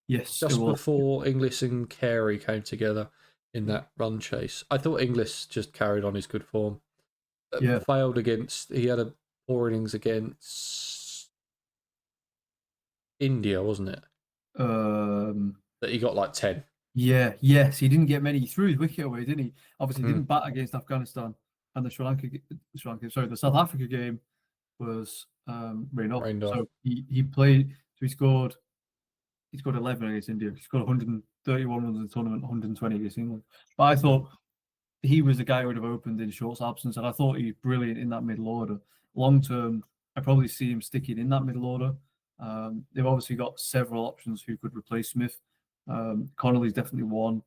Yes, just before Inglis and Carey came together in that run chase. I thought Inglis just carried on his good form. Failed against. He had a poor innings against India, wasn't it? That he got like 10. Yeah, yes, he didn't get many. He threw his wicket away, didn't he? Obviously, didn't bat against Afghanistan, and the South Africa game was rained off. So he played. So he scored 11 against India. He scored 131 runs in the tournament, 120 against England. But I thought he was the guy who would have opened in Short's absence, and I thought he was brilliant in that middle order. Long term, I probably see him sticking in that middle order. They've obviously got several options who could replace Smith. Connolly's definitely one.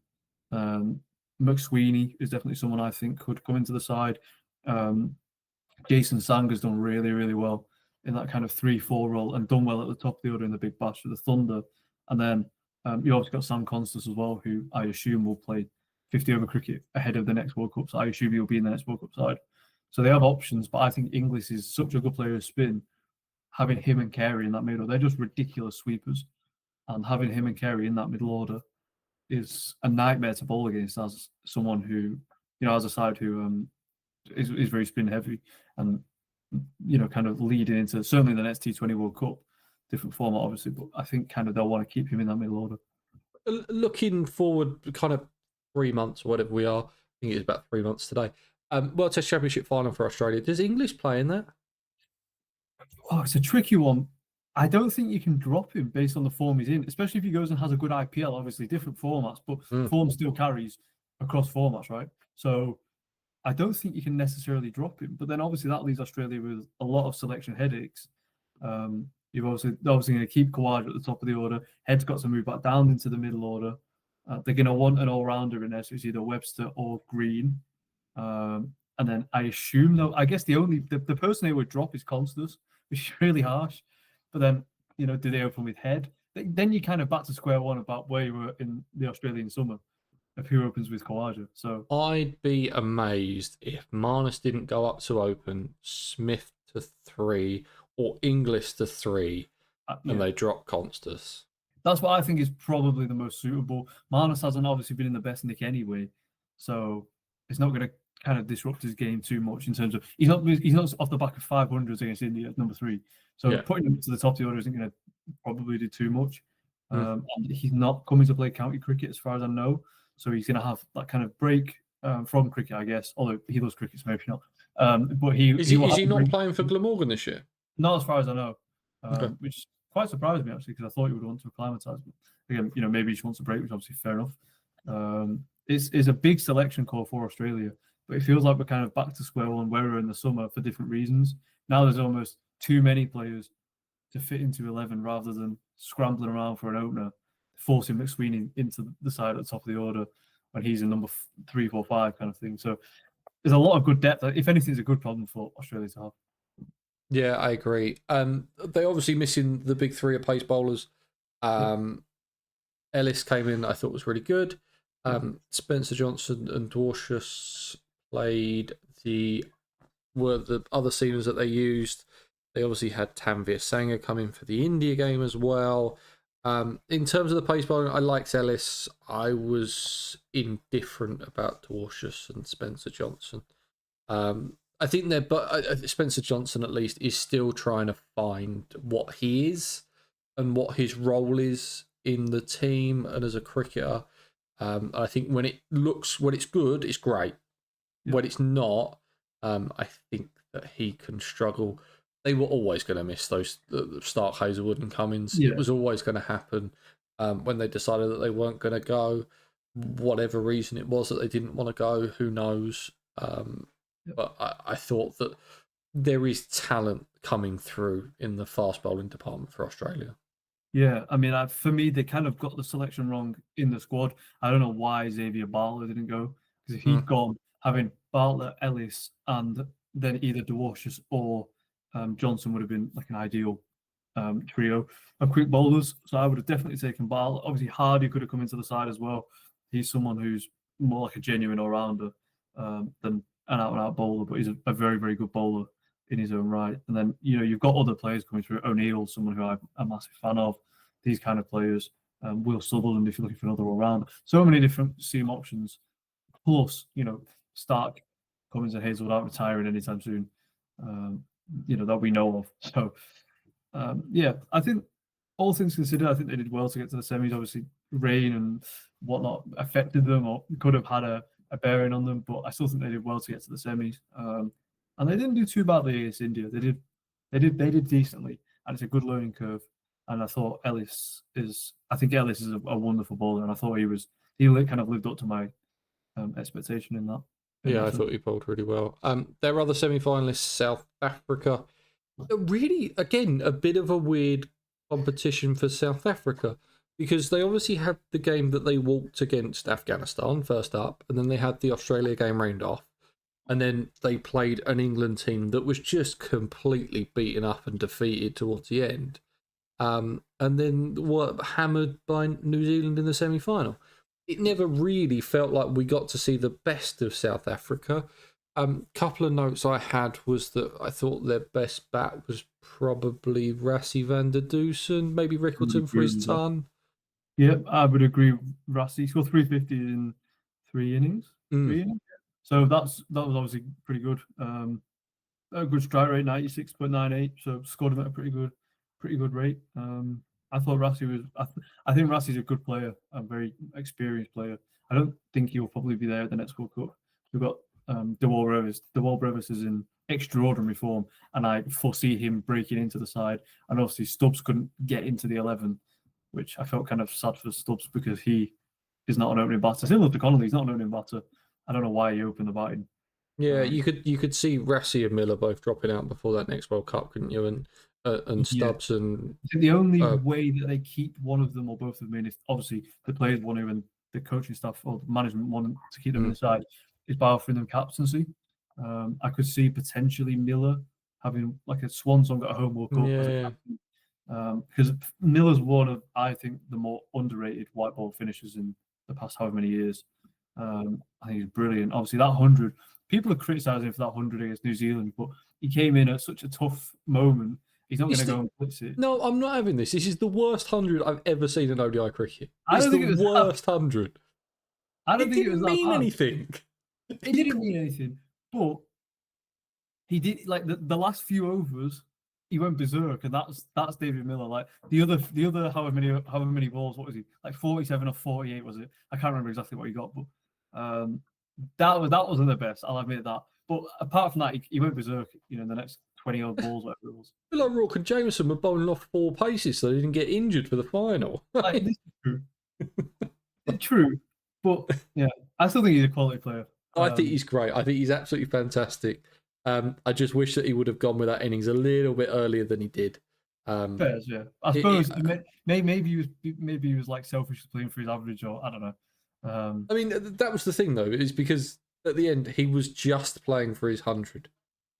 McSweeney is definitely someone I think could come into the side. Jason Sanger's done really, really well in that kind of 3-4 role and done well at the top of the order in the Big Bash for the Thunder. And then you also got Sam Constance as well, who I assume will play 50 over cricket ahead of the next World Cup. So I assume he'll be in the next World Cup side. So they have options, but I think Inglis is such a good player to spin. Having him and Carey in that middle, they're just ridiculous sweepers. And having him and Carey in that middle order is a nightmare to bowl against as someone who, as a side who is very spin heavy and, kind of leading into certainly the next T20 World Cup, different format obviously, but I think kind of they'll want to keep him in that middle order. Looking forward kind of 3 months or whatever we are, I think it's about 3 months today. World Test Championship final for Australia. Does English play in that? Oh, it's a tricky one I don't think you can drop him based on the form he's in, especially if he goes and has a good IPL. Obviously, different formats, but Mm. form still carries across formats, right? So I don't think you can necessarily drop him. But then obviously that leaves Australia with a lot of selection headaches. You've obviously going to keep Khawaja at the top of the order. Head's got to move back down into the middle order. They're going to want an all-rounder in there, so it's either Webster or Green. And then I assume, though, I guess the person they would drop is Constas, which is really harsh. But then, do they open with Head? Then you kind of back to square one about where you were in the Australian summer of who opens with Khawaja. So I'd be amazed if Marnus didn't go up to open, Smith to 3, or Inglis to 3, and yeah, they drop Constas. that's what I think is probably the most suitable. Marnus hasn't obviously been in the best nick anyway, so it's not going to kind of disrupt his game too much in terms of he's not off the back of 500s against India at number 3. So Yeah. putting him to the top of the order isn't going to probably do too much. Mm. And he's not coming to play county cricket as far as I know, so he's going to have that kind of break from cricket, I guess. Although he loves cricket, so maybe not. But Is he will he have a not break. playing for Glamorgan this year? Not as far as I know, Okay. which quite surprised me actually because I thought he would want to acclimatise. But again, maybe he just wants a break, which is obviously fair enough. It's a big selection call for Australia, but it feels like we're kind of back to square one where we were in the summer for different reasons. Now there's almost too many players to fit into 11 rather than scrambling around for an opener, forcing McSweeney into the side at the top of the order when he's in number 3, 4, 5 kind of thing. So there's a lot of good depth. If anything, it's a good problem for Australia to have. Yeah, I agree. They're obviously missing the big 3 of pace bowlers. Ellis came in, I thought was really good. Spencer Johnson and Dwarshuis played were the other seamers that they used. They obviously had Tanvir Sangha come in for the India game as well. In terms of the pace bowling, I liked Ellis. I was indifferent about Dwarshuis and Spencer Johnson. I think but Spencer Johnson at least is still trying to find what he is and what his role is in the team and as a cricketer. I think when it's good, it's great. Yeah. When it's not, I think that he can struggle. They were always going to miss those Stark, Hazelwood and Cummins. Yeah. It was always going to happen when they decided that they weren't going to go. Whatever reason it was that they didn't want to go, who knows? But I thought that there is talent coming through in the fast bowling department for Australia. Yeah, I mean, for me, they kind of got the selection wrong in the squad. I don't know why Xavier Bartlett didn't go, because if he'd gone, having Bartlett, Ellis, and then either Dwarshuis or Johnson would have been like an ideal trio of quick bowlers. So I would have definitely taken Bartlett. Obviously, Hardy could have come into the side as well. He's someone who's more like a genuine all-rounder than an out-and-out bowler, but he's a very, very good bowler in his own right. And then, you've got other players coming through. O'Neill, someone who I'm a massive fan of, these kind of players. Will Sutherland, if you're looking for another all-rounder. So many different seam options. Plus, Stark, Cummins and Hazel aren't retiring anytime soon, that we know of. So, I think all things considered, I think they did well to get to the semis. Obviously, rain and whatnot affected them or could have had a bearing on them, but I still think they did well to get to the semis. And they didn't do too badly against India. They did decently, and it's a good learning curve. And I thought Ellis is a wonderful bowler, and I thought he kind of lived up to my expectation in that. Yeah, I thought he bowled really well. Their other semi-finalists, South Africa, really, again, a bit of a weird competition for South Africa because they obviously had the game that they walked against Afghanistan first up, and then they had the Australia game rained off, and then they played an England team that was just completely beaten up and defeated towards the end, and then were hammered by New Zealand in the semi-final. It never really felt like we got to see the best of South Africa. Couple of notes I had was that I thought their best bat was probably Rassie van der Dusen, maybe Rickleton for his ton. Yeah, I would agree. Rassie scored 350 in 3 innings. 3 innings. So that was obviously pretty good. A good strike rate, 96.98. So scored him at a pretty good rate. I thought Rassie was. I think Rassie's a good player, a very experienced player. I don't think he'll probably be there at the next World Cup. We've got Dewell Brevis is in extraordinary form, and I foresee him breaking into the side. And obviously, Stubbs couldn't get into the 11, which I felt kind of sad for Stubbs because he is not an opening batter. Similar to Connolly, he's not an opening batter. I don't know why he opened the batting. Yeah, you could see Rassie and Miller both dropping out before that next World Cup, couldn't you? And Yeah. Stubbs and I think the only way that they keep one of them or both of them in is obviously the players want to and the coaching staff or the management want to keep them in the side is by offering them captaincy. I could see potentially Miller having like a swan song at a home World Cup as a captain. Because Miller's one of, I think, the more underrated white ball finishers in the past however many years. I think he's brilliant. Obviously, that 100, people are criticising him for that 100 against New Zealand, but he came in at such a tough moment. He's not going to go and blitz it. No, I'm not having this. This is the worst 100 I've ever seen in ODI cricket. I It's don't think the it was worst 100. I don't think it was didn't that mean bad. anything. It didn't mean anything, but he did like the last few overs. He went berserk, and that's David Miller. Like the other however many balls, what was he, like 47 or 48 was it? I can't remember exactly what he got, but that wasn't the best. I'll admit that. But apart from that, he went berserk. You know, in the next 20 odd balls, whatever it was. I feel like Rourke and Jameson were bowling off 4 paces so they didn't get injured for the final. Like, this is true. True, but yeah, I still think he's a quality player. I think he's great. I think he's absolutely fantastic. I just wish that he would have gone with that innings a little bit earlier than he did. Fairs, yeah. I suppose maybe he was like selfishly playing for his average, or I don't know. I mean, that was the thing though, is because at the end he was just playing for his 100.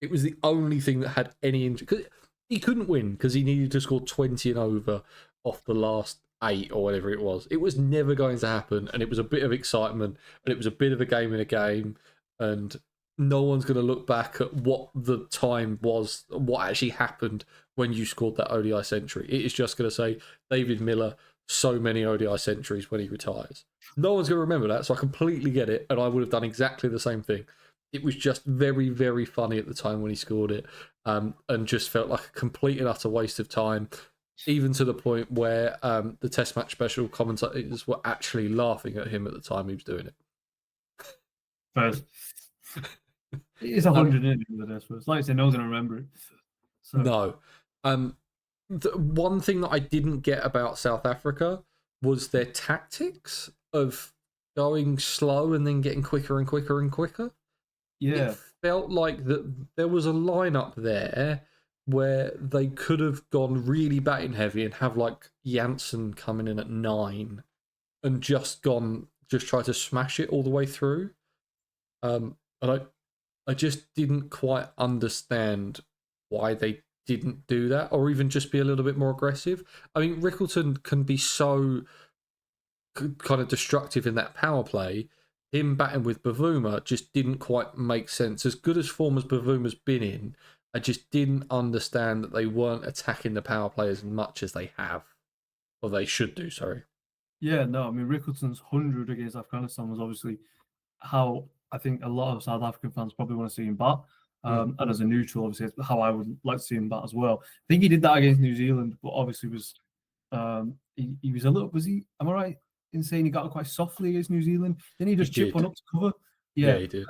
It was the only thing that had any injury. Because he couldn't win because he needed to score 20 and over off the last 8 or whatever it was. It was never going to happen, and it was a bit of excitement, and it was a bit of a game in a game, and no one's going to look back at what the time was, what actually happened when you scored that ODI century. It is just going to say David Miller, so many ODI centuries when he retires. No one's going to remember that, so I completely get it, and I would have done exactly the same thing. It was just very, very funny at the time when he scored it, and just felt like a complete and utter waste of time, even to the point where the Test match special commentators were actually laughing at him at the time he was doing it. First. It's 100 in the Test. It's like I said, no one's going to remember it. So. No. The one thing that I didn't get about South Africa was their tactics of going slow and then getting quicker and quicker and quicker. Yeah. It felt like that there was a lineup there where they could have gone really batting heavy and have like Janssen coming in at 9 and just try to smash it all the way through. And I just didn't quite understand why they didn't do that, or even just be a little bit more aggressive. I mean, Rickleton can be so kind of destructive in that power play. Him batting with Bavuma just didn't quite make sense. As good as form as Bavuma's been in, I just didn't understand that they weren't attacking the power play as much as they have, or they should do, sorry. Yeah, no, I mean, Rickleton's 100 against Afghanistan was obviously how I think a lot of South African fans probably want to see him bat. And as a neutral, obviously, it's how I would like to see him bat as well. I think he did that against New Zealand, but obviously was he was a little, was he, am I right in saying he got quite softly against New Zealand? Then he just chip one up to cover. Yeah, he did.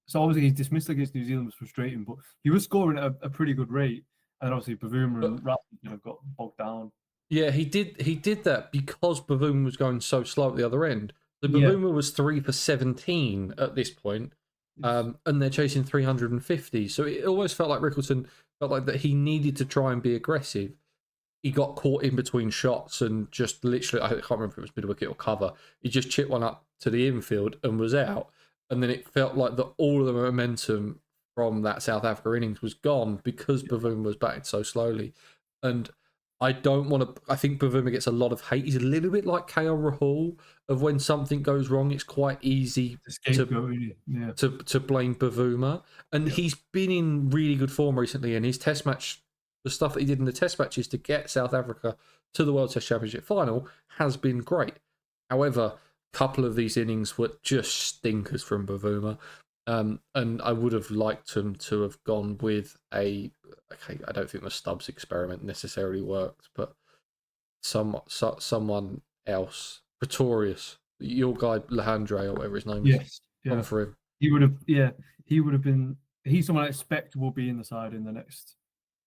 So obviously his dismissal against New Zealand was frustrating, but he was scoring at a pretty good rate. And obviously Bavuma and Rapp got bogged down. Yeah, he did that because Bavuma was going so slow at the other end. The Bavuma was 3 for 17 at this point, and they're chasing 350. So it almost felt like Rickleton felt like that he needed to try and be aggressive. He got caught in between shots and just literally, I can't remember if it was mid wicket or cover. He just chipped one up to the infield and was out. And then it felt like that all of the momentum from that South Africa innings was gone because Bavuma was batting so slowly. And I don't want to. I think Bavuma gets a lot of hate. He's a little bit like KL Rahul, of when something goes wrong, it's quite easy to blame Bavuma. And he's been in really good form recently, and his Test match, the stuff that he did in the Test matches to get South Africa to the World Test Championship final, has been great. However, a couple of these innings were just stinkers from Bavuma. And I would have liked him to have gone with I don't think the Stubbs experiment necessarily worked, but someone else. Pretorius, your guy Lehandre or whatever his name is. Yes. Gone for him. he would have, yeah, he would have been. He's someone I expect will be in the side in the next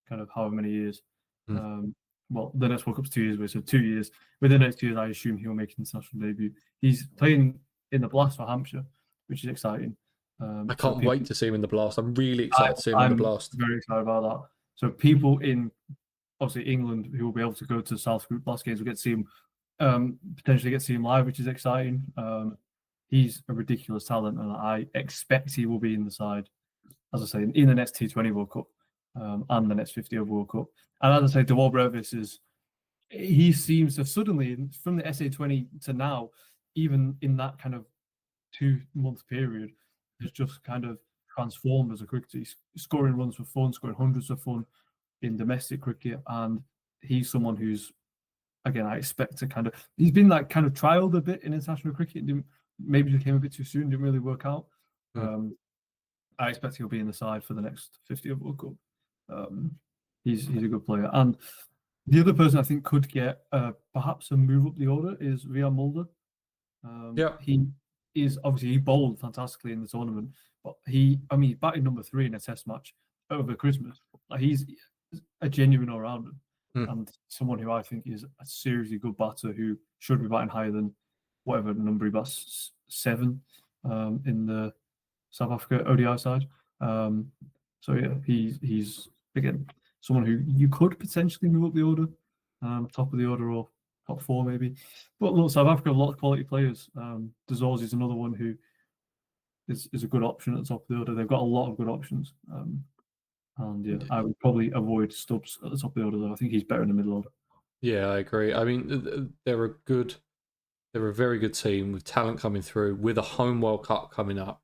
kind of however many years. Mm. Well, the next World Cup's 2 years away, so 2 years. Within the next 2 years, I assume he'll make his international debut. He's playing in the Blast for Hampshire, which is exciting. I So can't people, wait to see him in the Blast. I'm really excited to see him in the I'm Blast. very excited about that. So people in obviously England who will be able to go to the South Group Blast games will get to see him, potentially get to see him live, which is exciting. He's a ridiculous talent, and I expect he will be in the side, as I say, in the next T20 World Cup and the next 50 over World Cup. And as I say, Dewar Brevis he seems to suddenly, from the SA20 to now, even in that kind of 2 month period, has just kind of transformed as a cricketer. He's scoring runs for fun, scoring hundreds of fun in domestic cricket, and he's someone who's, again, I expect to kind of, he's been like kind of trialed a bit in international cricket, maybe just came a bit too soon, didn't really work out. Mm. I expect he'll be in the side for the next 50 over World Cup. He's a good player. And the other person I think could get perhaps a move up the order is Rian Mulder. Yeah. He is obviously, he bowled fantastically in the tournament, but he's batting number 3 in a test match over Christmas. Like, he's a genuine all-rounder and someone who I think is a seriously good batter who should be batting higher than whatever number he bats, 7 in the South Africa ODI side. So yeah, he's again someone who you could potentially move up the order, top of the order or top 4 maybe. But look, South Africa have a lot of quality players. Dazors is another one who is a good option at the top of the order. They've got a lot of good options. And yeah, I would probably avoid Stubbs at the top of the order though. I think he's better in the middle order. Yeah, I agree. I mean, they're a very good team with talent coming through, with a home World Cup coming up.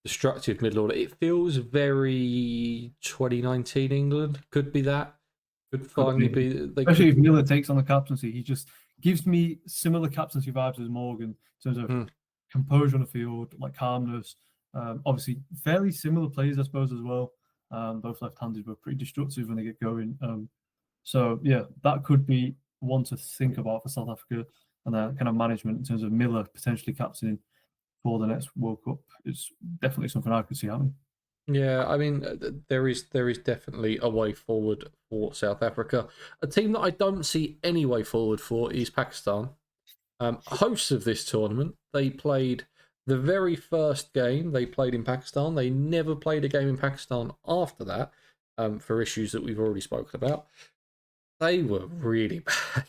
Destructive middle order. It feels very 2019 England. Could be that. Could finally be. Especially if Miller takes on the captaincy, he just gives me similar captaincy vibes as Morgan in terms of composure on the field, like calmness. Obviously, fairly similar players, I suppose, as well. Both left-handed, but pretty destructive when they get going. So yeah, that could be one to think about for South Africa and their kind of management in terms of Miller potentially captaining for the next World Cup. Is definitely something I could see happening. Yeah, I mean, there is definitely a way forward for South Africa. A team that I don't see any way forward for is Pakistan. Hosts of this tournament, they played the very first game they played in Pakistan. They never played a game in Pakistan after that, for issues that we've already spoken about. They were really bad.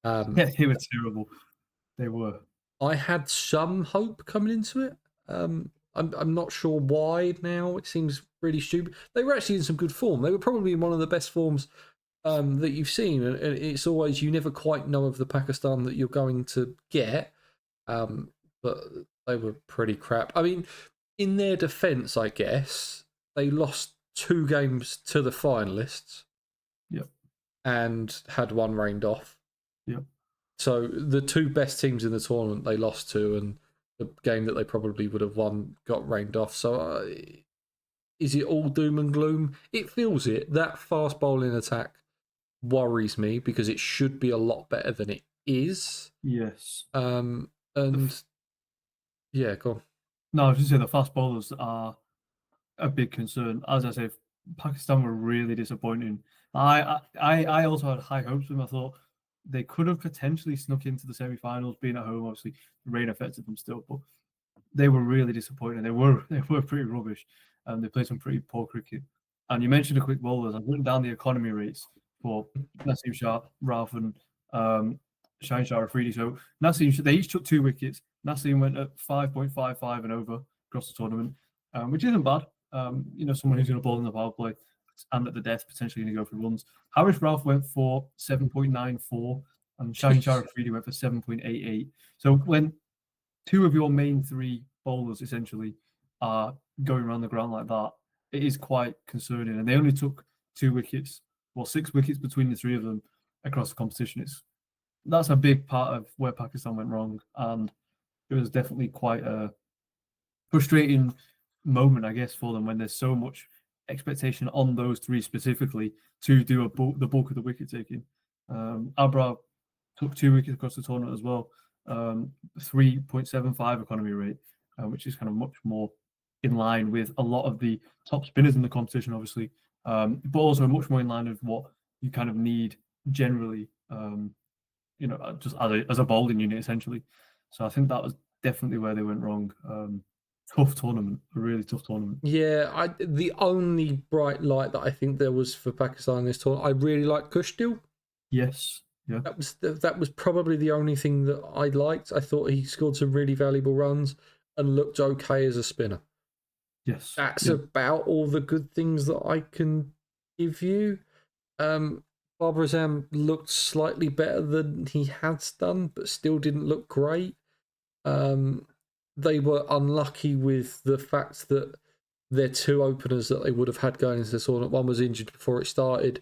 Yeah, they were terrible. They were. I had some hope coming into it. I'm not sure why now. It seems really stupid. They were actually in some good form. They were probably in one of the best forms that you've seen. And it's always, you never quite know of the Pakistan that you're going to get. But they were pretty crap. I mean, in their defence, I guess, they lost 2 games to the finalists. Yep. And had 1 rained off. Yep. So the 2 best teams in the tournament they lost to, and the game that they probably would have won got rained off. So is it all doom and gloom? It feels it. That fast bowling attack worries me because it should be a lot better than it is. Yes. And yeah, go on. No, I was just saying the fast bowlers are a big concern. As I say, Pakistan were really disappointing. I also had high hopes for them. I thought they could have potentially snuck into the semi-finals, being at home. Obviously, the rain affected them still, but they were really disappointing. They were pretty rubbish, and they played some pretty poor cricket. And you mentioned the quick bowlers. I've written down the economy rates for Naseem Shah, Ralph, and Shaheen Shah Afridi. So Naseem, they each took 2 wickets. Naseem went at 5.55 and over across the tournament, which isn't bad. Someone who's going to bowl in the power play and at the death potentially going to go for runs. Harris Ralph went for 7.94 and Shaheen Shah Afridi went for 7.88. So when 2 of your main 3 bowlers essentially are going around the ground like that, it is quite concerning. And they only took 2 wickets, 6 wickets between the 3 of them across the competition. That's a big part of where Pakistan went wrong, and it was definitely quite a frustrating moment, I guess, for them when there's so much expectation on those 3 specifically to do the bulk of the wicket taking. Abra took 2 wickets across the tournament as well, 3.75 economy rate. which is kind of much more in line with a lot of the top spinners in the competition, obviously, but also much more in line with what you kind of need generally, just as a bowling unit, essentially. So I think that was definitely where they went wrong. Tough tournament, a really tough tournament. Yeah, the only bright light that I think there was for Pakistan in this tournament, I really liked Kushtil. Yes, yeah, That was probably the only thing that I liked. I thought he scored some really valuable runs and looked okay as a spinner. yes, That's yeah, about all the good things that I can give you. Barbara Azam looked slightly better than he has done, but still didn't look great. They were unlucky with the fact that their two openers that they would have had going into the tournament, one was injured before it started,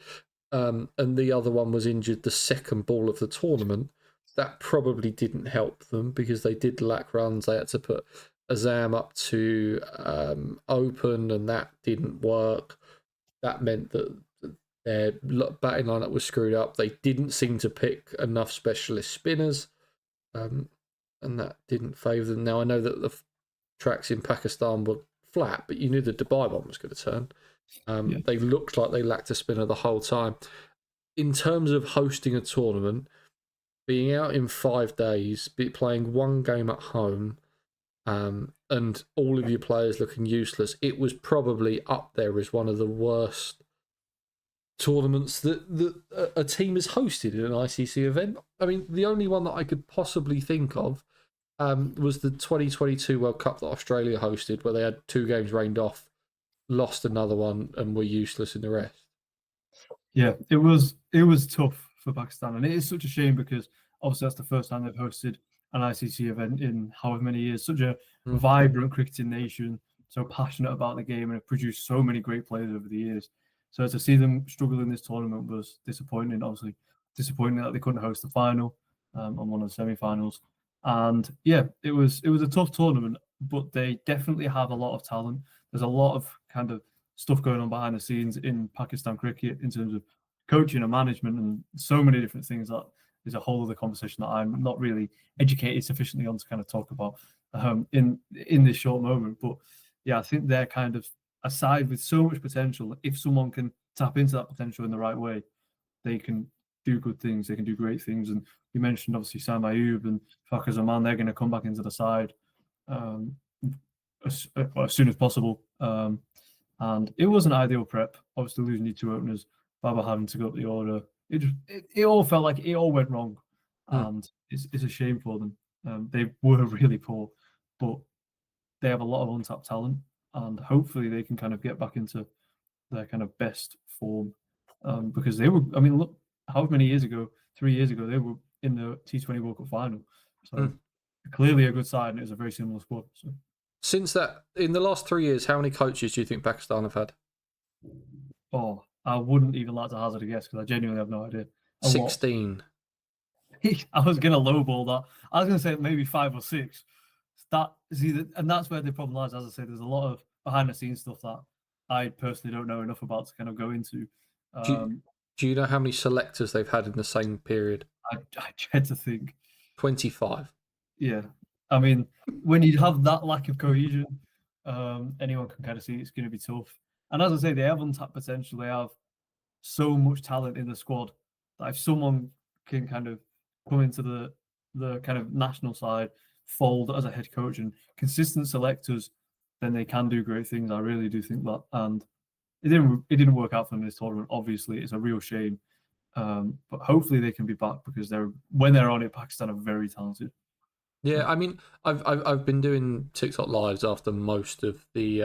and the other one was injured the second ball of the tournament. That probably didn't help them because they did lack runs. They had to put Azam up to open, and that didn't work. That meant that their batting lineup was screwed up. They didn't seem to pick enough specialist spinners, and that didn't favour them. Now, I know that the tracks in Pakistan were flat, but you knew the Dubai one was going to turn. yeah, They looked like they lacked a spinner the whole time. In terms of hosting a tournament, being out in 5 days, playing one game at home, and all of your players looking useless, it was probably up there as one of the worst tournaments that a team has hosted in an ICC event. I mean, the only one that I could possibly think of was the 2022 World Cup that Australia hosted, where they had 2 games rained off, lost another one, and were useless in the rest. yeah. It was tough for Pakistan, and it is such a shame because obviously that's the first time they've hosted an ICC event in however many years. Such a vibrant cricketing nation, so passionate about the game, and have produced so many great players over the years. So to see them struggle in this tournament was disappointing. Obviously, disappointing that they couldn't host the final and one of the semi-finals. And yeah, it was a tough tournament, but they definitely have a lot of talent. There's a lot of kind of stuff going on behind the scenes in Pakistan cricket in terms of coaching and management and so many different things that is a whole other conversation that I'm not really educated sufficiently on to kind of talk about in this short moment. But yeah, I think they're kind of a side with so much potential. If someone can tap into that potential in the right way, they can do good things. They can do great things. And you mentioned obviously Sam Ayub and Fakhar Zaman. They're going to come back into the side as soon as possible. And it was an ideal prep. Obviously, losing your 2 openers, Baba having to go up the order. It all felt like it all went wrong, and it's a shame for them. They were really poor, but they have a lot of untapped talent, and hopefully they can kind of get back into their kind of best form. Because they were, I mean, look, how many years ago? 3 years ago, they were in the T20 World Cup final. So clearly a good side, and it was a very similar squad. So. Since that, in the last 3 years, how many coaches do you think Pakistan have had? Oh, I wouldn't even like to hazard a guess because I genuinely have no idea. A 16. Lot. I was going to lowball that. I was going to say maybe 5 or 6. And that's where the problem lies. As I say, there's a lot of behind the scenes stuff that I personally don't know enough about to kind of go into. Do you know how many selectors they've had in the same period? I dread to think. 25. Yeah. I mean, when you have that lack of cohesion, anyone can kind of see it's going to be tough. And as I say, they have untapped potential. They have so much talent in the squad that if someone can kind of come into the kind of national side, fold as a head coach and consistent selectors, then they can do great things. I really do think that. And it didn't work out for them in this tournament. Obviously, it's a real shame. But hopefully they can be back because when they're on it, Pakistan are very talented. Yeah, I mean, I've been doing TikTok lives after most of the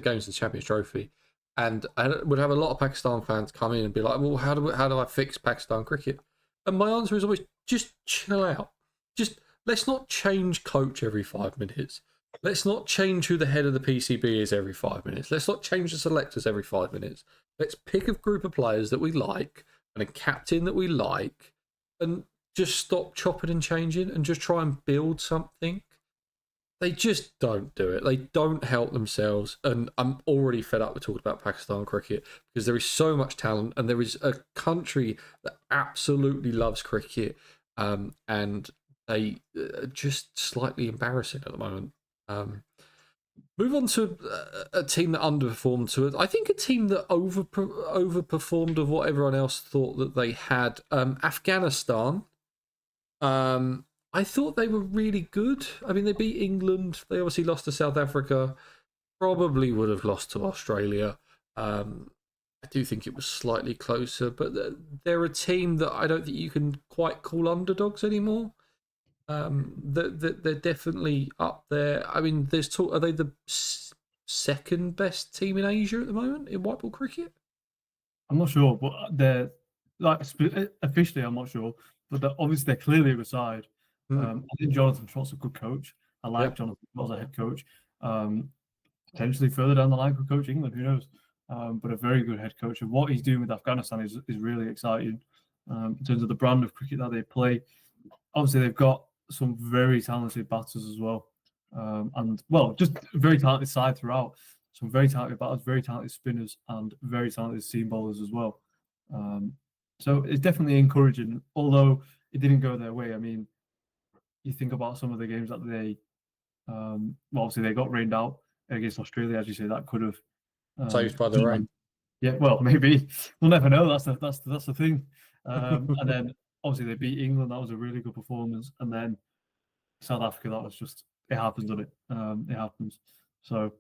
games of the Champions Trophy, and I would have a lot of Pakistan fans come in and be like, "Well, how do I fix Pakistan cricket?" And my answer is always, just chill out. Just let's not change coach every 5 minutes. Let's not change who the head of the PCB is every 5 minutes. Let's not change the selectors every 5 minutes. Let's pick a group of players that we like and a captain that we like, and just stop chopping and changing and just try and build something. They just don't do it. They don't help themselves. And I'm already fed up with talking about Pakistan cricket because there is so much talent and there is a country that absolutely loves cricket. And they are just slightly embarrassing at the moment. Um, Move on to a team that underperformed to it. I think a team that overperformed of what everyone else thought that they had. Afghanistan. I thought they were really good. I mean, they beat England. They obviously lost to South Africa. Probably would have lost to Australia. I do think it was slightly closer, but they're a team that I don't think you can quite call underdogs anymore. They're definitely up there. I mean, there's talk. Are they the second best team in Asia at the moment in white ball cricket? I'm not sure, but they're like officially, I'm not sure, but obviously they're clearly a good side. Hmm. I think Jonathan Trott's a good coach. I like Yep. Jonathan Trott as a head coach. Potentially further down the line could coach England, who knows? But a very good head coach. And what he's doing with Afghanistan is really exciting in terms of the brand of cricket that they play. Obviously, they've got some very talented batters as well. And, well, just a very talented side throughout. Some very talented batters, very talented spinners, and very talented seam bowlers as well. So it's definitely encouraging, although it didn't go their way. I mean, you think about some of the games that they, well, obviously they got rained out against Australia, as you say, that could have Saved by the rain. yeah, well, maybe we'll never know. That's the thing. And then obviously they beat England. That was a really good performance. And then South Africa. That was just it happens, doesn't it? It happens. So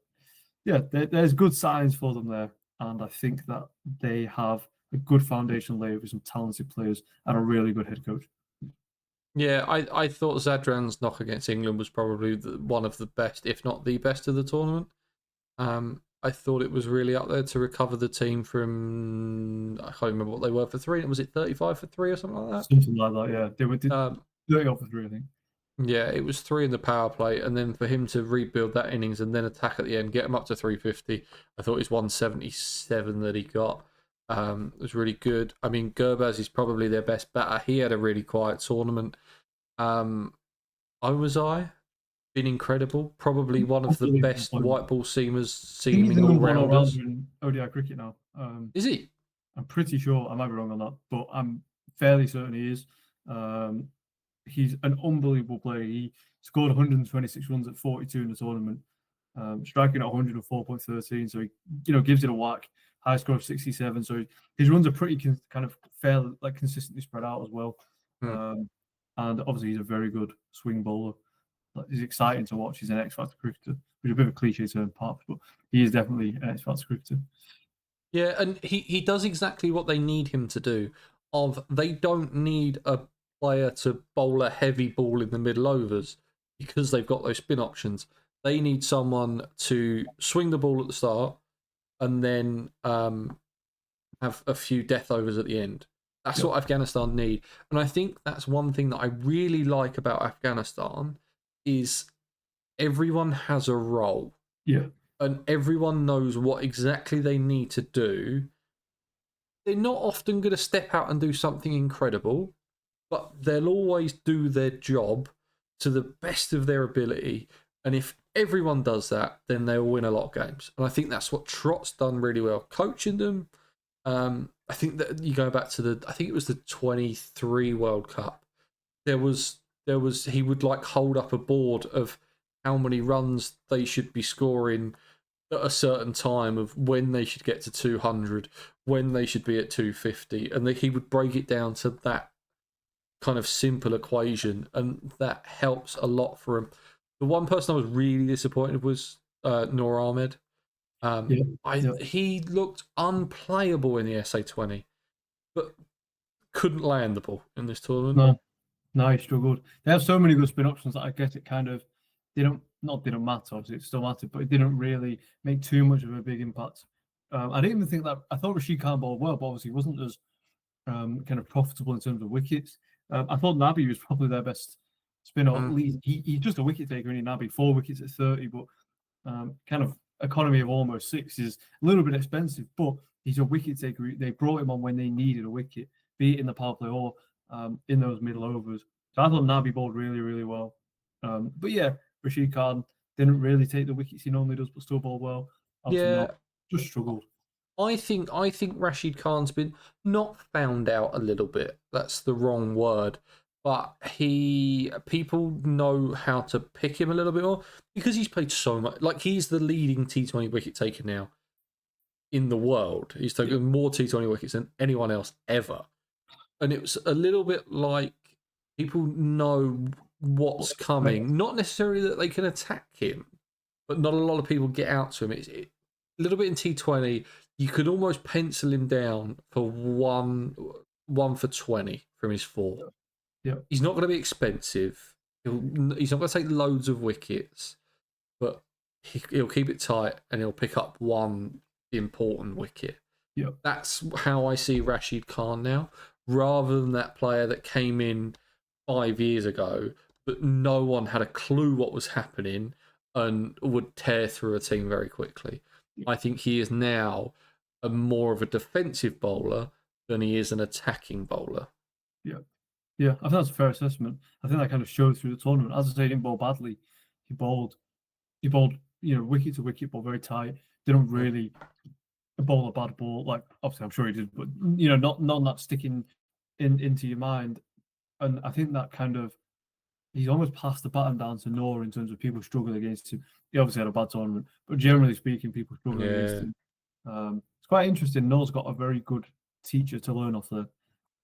yeah, there's good signs for them there, and I think that they have a good foundation laid with some talented players and a really good head coach. Yeah, I thought Zadran's knock against England was probably one of the best, if not the best, of the tournament. I thought it was really up there to recover the team from, I can't remember what they were for three. Was it 35 for three or something like Something like that. Yeah, they were that? 30 off for three, I think. Yeah, it was three in the power play, and then for him to rebuild that innings and then attack at the end, get him up to 350. I thought his 177 that he got was really good. I mean, Gurbaz is probably their best batter. He had a really quiet tournament. Omazai, been incredible. Probably one of the best white ball seamers, I think he's the seaming all number one all-rounder rounders. in ODI cricket now. Is he? I'm pretty sure. I might be wrong on that, but I'm fairly certain he is. He's an unbelievable player. He scored 126 runs at 42 in the tournament, striking at 104.13. So he, gives it a whack. High score of 67. So his runs are pretty kind of fairly consistently spread out as well. Hmm. And obviously he's a very good swing bowler. He's exciting to watch. He's an X Factor cricketer, which is a bit of a cliche term, perhaps, but he is definitely an X Factor cricketer. Yeah, and he does exactly what they need him to do. They don't need a player to bowl a heavy ball in the middle overs because they've got those spin options. They need someone to swing the ball at the start and then have a few death overs at the end. That's what Afghanistan need. And I think that's one thing that I really like about Afghanistan is everyone has a role. Yeah. And everyone knows what exactly they need to do. They're not often going to step out and do something incredible, but they'll always do their job to the best of their ability. And if everyone does that, then they'll win a lot of games. And I think that's what Trott's done really well, coaching them. I think that you go back to I think it was the 23 World Cup. There was he would hold up a board of how many runs they should be scoring at a certain time of when they should get to 200, when they should be at 250, and he would break it down to that kind of simple equation, and that helps a lot for him. The one person I was really disappointed was Noor Ahmed. He looked unplayable in the SA20, but couldn't land the ball in this tournament. No, he struggled. They have so many good spin options that I guess it kind of didn't matter. Obviously, it still mattered, but it didn't really make too much of a big impact. I didn't even think that. I thought Rashid Khan bowled well, but obviously wasn't as kind of profitable in terms of wickets. I thought Nabi was probably their best spinner. At least he's just a wicket taker, in Nabi, 4 wickets at 30, but kind of economy of almost 6 is a little bit expensive, but he's a wicket taker. They brought him on when they needed a wicket, be it in the power play or in those middle overs. So I thought Nabi bowled really, really well. But yeah, Rashid Khan didn't really take the wickets he normally does, but still bowled well. Obviously Yeah, not, just struggled. I think Rashid Khan's been not found out a little bit. That's the wrong word, but people know how to pick him a little bit more because he's played so much. Like, he's the leading T20 wicket taker now in the world. He's taken more T20 wickets than anyone else ever. And it was a little bit like people know what's coming. Not necessarily that they can attack him, but not a lot of people get out to him. A little bit in T20, you could almost pencil him down for one for 20 from his four. Yeah. He's not going to be expensive. He's not going to take loads of wickets, but he'll keep it tight and he'll pick up one important wicket. Yeah. That's how I see Rashid Khan now, rather than that player that came in 5 years ago, but no one had a clue what was happening and would tear through a team very quickly. I think he is now more of a defensive bowler than he is an attacking bowler. Yeah. Yeah, I think that's a fair assessment. I think that kind of showed through the tournament. As I say, he didn't bowl badly. He bowled, wicket to wicket, but very tight. Didn't really bowl a bad ball. Like, obviously, I'm sure he did, but not that sticking into your mind. And I think that kind of he's almost passed the baton down to Noah in terms of people struggling against him. He obviously had a bad tournament, but generally speaking, people struggling against him. It's quite interesting. Noah's got a very good teacher to learn off there.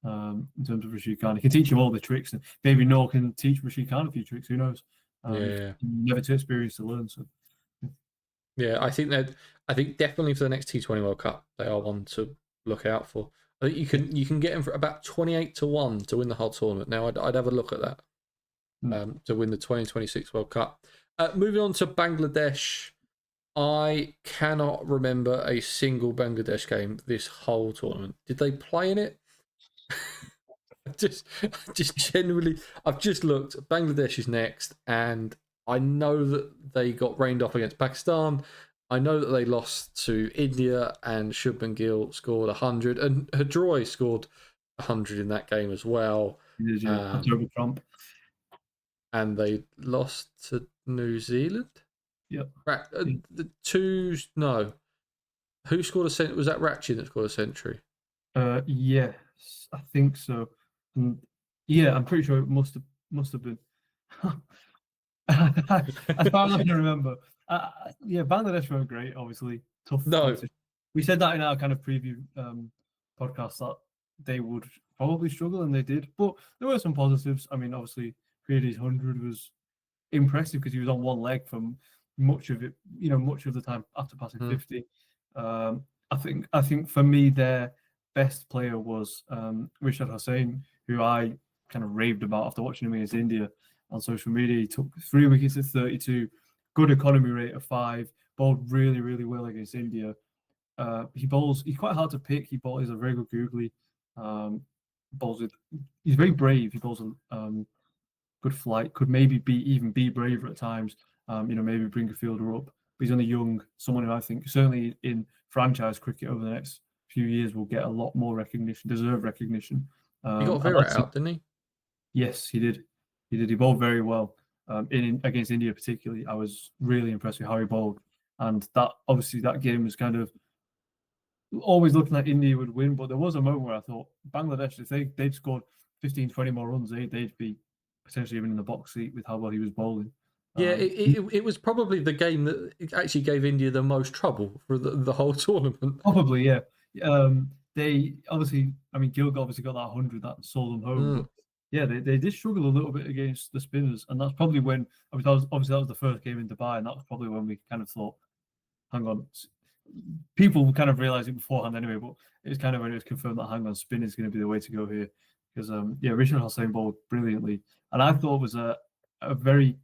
In terms of Rashid Khan, he can teach him all the tricks, and maybe Noah can teach Rashid Khan a few tricks. Who knows? Never too experienced to learn. So, yeah, I think definitely for the next T20 World Cup, they are one to look out for. I think you can get him for about 28-1 to win the whole tournament. Now, I'd have a look at that to win the 2026 World Cup. Moving on to Bangladesh, I cannot remember a single Bangladesh game this whole tournament. Did they play in it? just generally, I've just looked. Bangladesh is next, and I know that they got rained off against Pakistan. I know that they lost to India, and Shubman Gill scored 100, and Hadroy scored 100 in that game as well. terrible Trump. And they lost to New Zealand. Yep. The two, no. Who scored a century? Was that Ratchin that scored a century? Yes, I think so. Yeah, I'm pretty sure it must have been. As far as I can remember, yeah, Bangladesh weren't great. Obviously, tough. No, we said that in our kind of preview podcast that they would probably struggle, and they did. But there were some positives. I mean, obviously, Creedy's 100 was impressive because he was on one leg for much of it. Much of the time after passing 50. I think for me, their best player was Rishad Hussain, who I kind of raved about after watching him against India on social media. He took 3 wickets at 32, good economy rate of 5, bowled really, really well against India. He's quite hard to pick. He's a very good googly. He's very brave. He bowls a good flight, could maybe be braver at times. Maybe bring a fielder up. But he's only young, someone who I think certainly in franchise cricket over the next few years will get a lot more recognition, deserved recognition. He got Virat out, didn't he? Yes, he did. He bowled very well against India, particularly. I was really impressed with how he bowled, and that game was kind of always looking like India would win. But there was a moment where I thought Bangladesh, if they'd scored 15, 20 more runs, they'd be potentially even in the box seat with how well he was bowling. Yeah, it was probably the game that actually gave India the most trouble for the whole tournament. Probably, yeah. They obviously, Gill obviously got that 100 that saw them home. But yeah, they did struggle a little bit against the spinners, and that's probably when that was the first game in Dubai, and that was probably when we kind of thought, hang on. People kind of realised it beforehand anyway, but it was kind of when it was confirmed that hang on, spin is going to be the way to go here, because Rishad Hussain bowled brilliantly, and I thought it was a very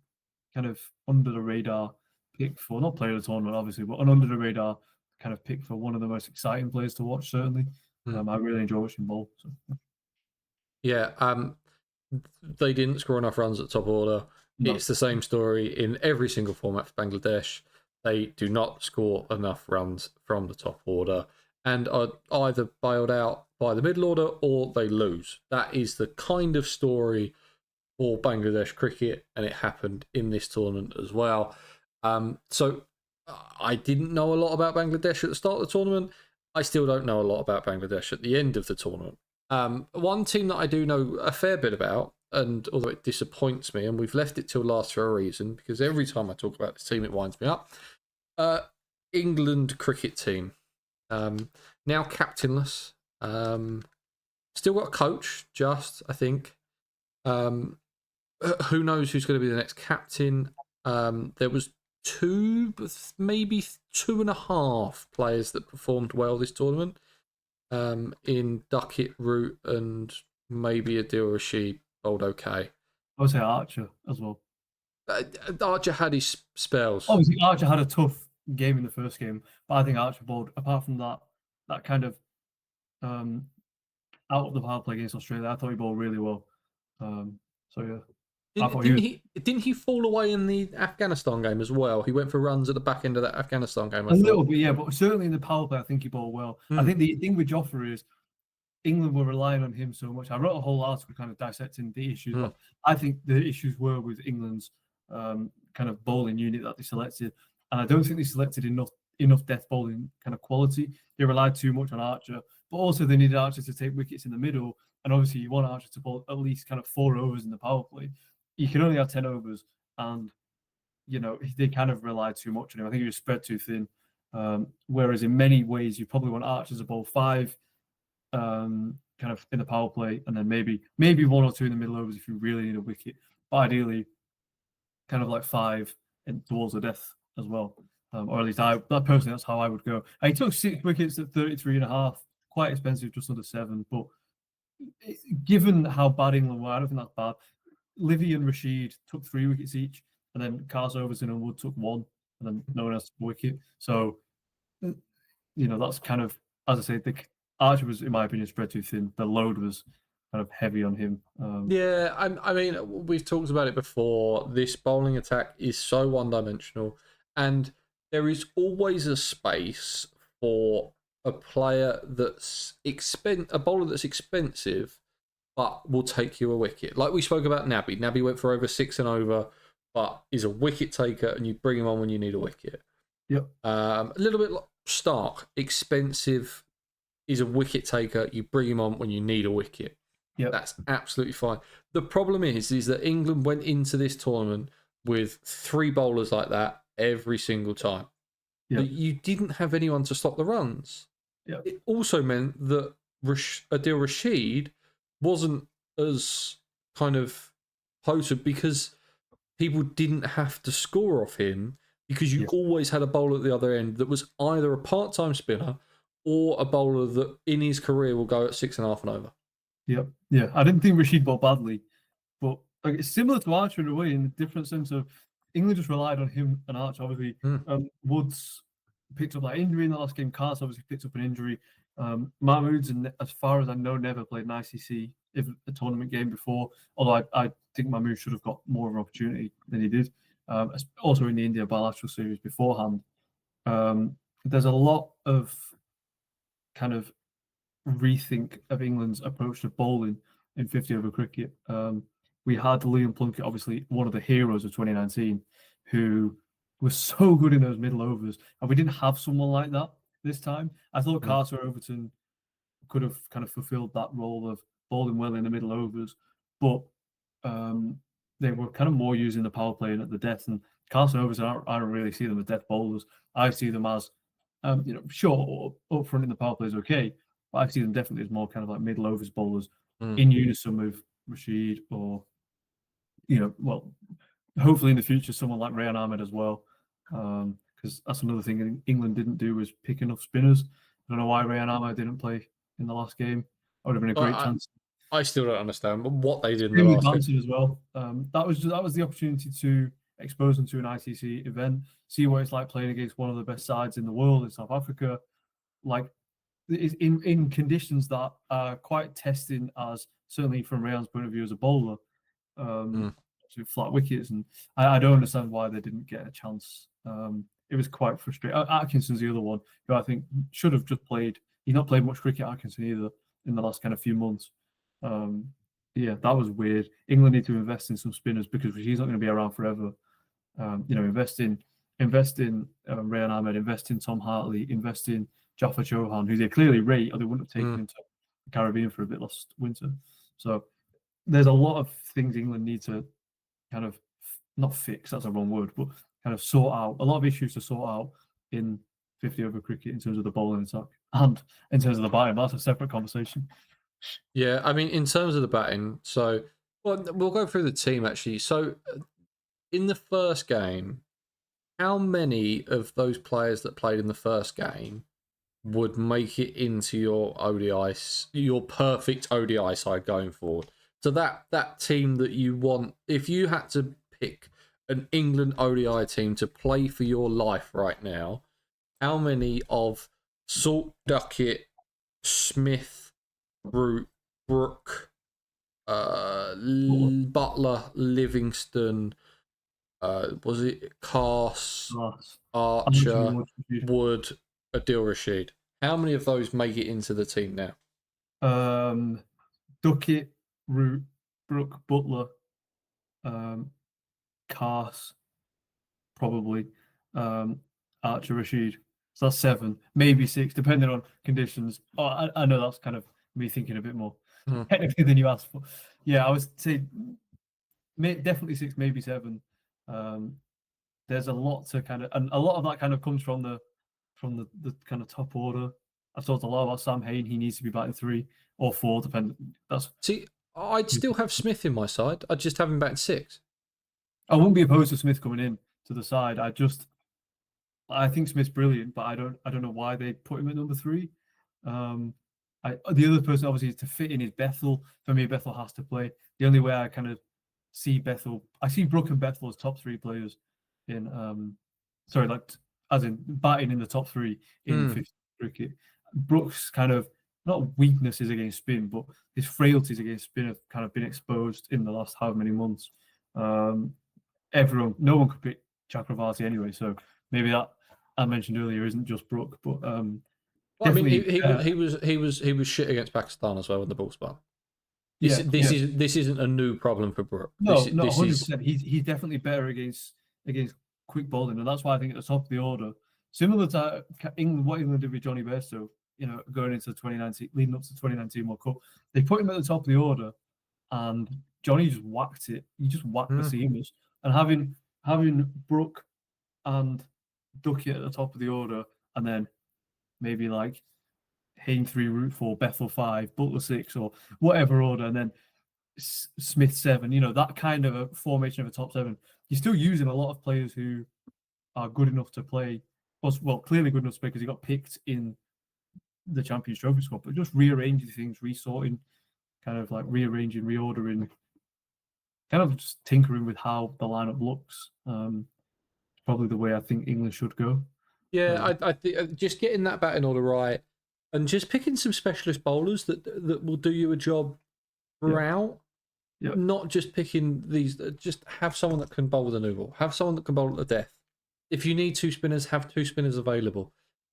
kind of under the radar pick for, not player of the tournament obviously, but an under the radar kind of pick for one of the most exciting players to watch, certainly. I really enjoy watching bowl. So. Yeah, they didn't score enough runs at top order. No. It's the same story in every single format for Bangladesh. They do not score enough runs from the top order and are either bailed out by the middle order or they lose. That is the kind of story for Bangladesh cricket, and it happened in this tournament as well. So I didn't know a lot about Bangladesh at the start of the tournament. I still don't know a lot about Bangladesh at the end of the tournament. One team that I do know a fair bit about and although it disappoints me, and we've left it till last for a reason, because every time I talk about this team, it winds me up. England cricket team, now captainless. Still got a coach, I think. Who knows who's going to be the next captain? There was maybe 2.5 players that performed well this tournament. In Duckett, Root, and maybe Adil Rashid bowled okay. I would say Archer as well. Archer had his spells. Obviously, Archer had a tough game in the first game, but I think Archer bowled, apart from that kind of out of the power play against Australia, I thought he bowled really well. So yeah. Didn't he fall away in the Afghanistan game as well? He went for runs at the back end of that Afghanistan game. A little bit, yeah, but certainly in the power play, I think he bowled well. I think the thing with Jofra is England were relying on him so much. I wrote a whole article kind of dissecting the issues, but I think the issues were with England's kind of bowling unit that they selected, and I don't think they selected enough death bowling kind of quality. They relied too much on Archer, but also they needed Archer to take wickets in the middle, and obviously you want Archer to bowl at least kind of 4 overs in the power play. You can only have 10 overs, and they kind of relied too much on him. I think he was spread too thin. Whereas in many ways, you probably want Archer to bowl 5 kind of in the power play, and then maybe 1 or 2 in the middle overs if you really need a wicket. But ideally, kind of like 5 towards the death as well. Or at least personally, that's how I would go. He took 6 wickets at 33.5, quite expensive, just under 7. But given how bad England were, I don't think that's bad. Livy and Rashid took 3 wickets each, and then Cars, Overton and Wood took 1, and then no one else took a wicket. So, that's kind of, as I say, the Archer was, in my opinion, spread too thin. The load was kind of heavy on him. Yeah, I mean, we've talked about it before. This bowling attack is so one-dimensional, and there is always a space for a player that's a bowler that's expensive, but will take you a wicket. Like we spoke about Nabi. Nabi went for over 6 and over, but is a wicket taker, and you bring him on when you need a wicket. Yep. A little bit like Stark, expensive, is a wicket taker. You bring him on when you need a wicket. Yep. That's absolutely fine. The problem is that England went into this tournament with 3 bowlers like that every single time. Yep. You didn't have anyone to stop the runs. Yep. It also meant that Adil Rashid wasn't as kind of potent because people didn't have to score off him, because you always had a bowler at the other end that was either a part-time spinner or a bowler that in his career will go at 6.5 and over. Yep. Yeah. I didn't think Rashid bowled badly, but it's similar to Archer in a way, in the different sense of England just relied on him and Archer. Obviously, Woods picked up that injury in the last game. Carter obviously picked up an injury. Mahmood's, as far as I know, never played an ICC a tournament game before, although I think Mahmood should have got more of an opportunity than he did. Also in the India bilateral series beforehand. There's a lot of kind of rethink of England's approach to bowling in 50 over cricket. We had Liam Plunkett, obviously one of the heroes of 2019, who was so good in those middle overs, and we didn't have someone like that this time. I thought Carter Overton could have kind of fulfilled that role of bowling well in the middle overs, but they were kind of more using the power play and at the death. And Carson Overton, I don't really see them as death bowlers. I see them as, sure, up front in the power play is okay, but I see them definitely as more kind of like middle overs bowlers in unison with Rashid, or, hopefully in the future someone like Rayan Ahmed as well, because that's another thing England didn't do, was pick enough spinners. I don't know why Rayan Ahmed didn't play in the last game. That would have been a great chance. I still don't understand what they did in the last game as well. That was the opportunity to expose them to an ICC event, see what it's like playing against one of the best sides in the world in South Africa, like in conditions that are quite testing, as certainly from Rayan's point of view as a bowler, to flat wickets, and I don't understand why they didn't get a chance. It was quite frustrating. Atkinson's the other one who I think should have just played. He's not played much cricket, Atkinson, either, in the last kind of few months. That was weird. England need to invest in some spinners, because he's not going to be around forever. Invest in Rayan Ahmed, invest in Tom Hartley, invest in Jaffa Chauhan, who they clearly rate, or they wouldn't have taken him to the Caribbean for a bit last winter. So, there's a lot of things England need to kind of not fix, that's a wrong word, but kind of sort out. A lot of issues to sort out in 50 over cricket in terms of the bowling attack and in terms of the batting. That's a separate conversation. Yeah, I mean, in terms of the batting, so well, we'll go through the team actually. So, in the first game, how many of those players that played in the first game would make it into your ODI, your perfect ODI side going forward? So that team that you want, if you had to pick an England ODI team to play for your life right now, how many of Salt, Duckett, Smith, Root, Brooke, Butler, Livingston, was it Cast, Archer, Wood, Adil Rashid? How many of those make it into the team now? Duckett, Root, Brooke, Butler, Cars, probably, Archer, Rashid. So that's 7, maybe 6, depending on conditions. Oh, I know that's kind of me thinking a bit more technically than you asked for. Yeah, I would say definitely 6, maybe 7. There's a lot to kind of, and a lot of that kind of comes from the kind of top order. I've talked a lot about Sam Hain. He needs to be batting 3 or 4, depending. See, I'd still have Smith in my side. I'd just have him batting 6. I wouldn't be opposed to Smith coming in to the side. I think Smith's brilliant, but I don't know why they put him at number 3. The other person obviously to fit in is Bethel. For me, Bethel has to play. The only way I kind of see Bethel, I see Brooke and Bethel as top 3 players in sorry, like as in batting in the top 3 in 50 cricket. Brooks kind of not weaknesses against spin, but his frailties against spin have kind of been exposed in the last how many months. No one could pick Chakravarti anyway, so maybe that I mentioned earlier isn't just Brooke, but well, I mean, he was shit against Pakistan as well in the ball spun. This isn't a new problem for Brooke. No, not 100%. He's definitely better against quick bowling, and that's why I think at the top of the order, similar to what England did with Johnny Bairstow, going into 2019, leading up to 2019 World Cup, they put him at the top of the order, and Johnny just whacked it. He just whacked the seamers, and having Brooke and Duckett at the top of the order, and then maybe like Hain 3, Root 4, Bethel 5, Butler 6, or whatever order, and then Smith 7, that kind of a formation of a top 7. You're still using a lot of players who are good enough to play, well, clearly good enough to play because he got picked in the Champions Trophy squad, but just rearranging things, resorting, kind of like rearranging, reordering, kind of just tinkering with how the lineup looks. Probably the way I think England should go. Yeah, I think just getting that batting order right, and just picking some specialist bowlers that will do you a job throughout. Yeah. Not just picking these. Just have someone that can bowl the new ball. Have someone that can bowl at the death. If you need 2 spinners, have 2 spinners available.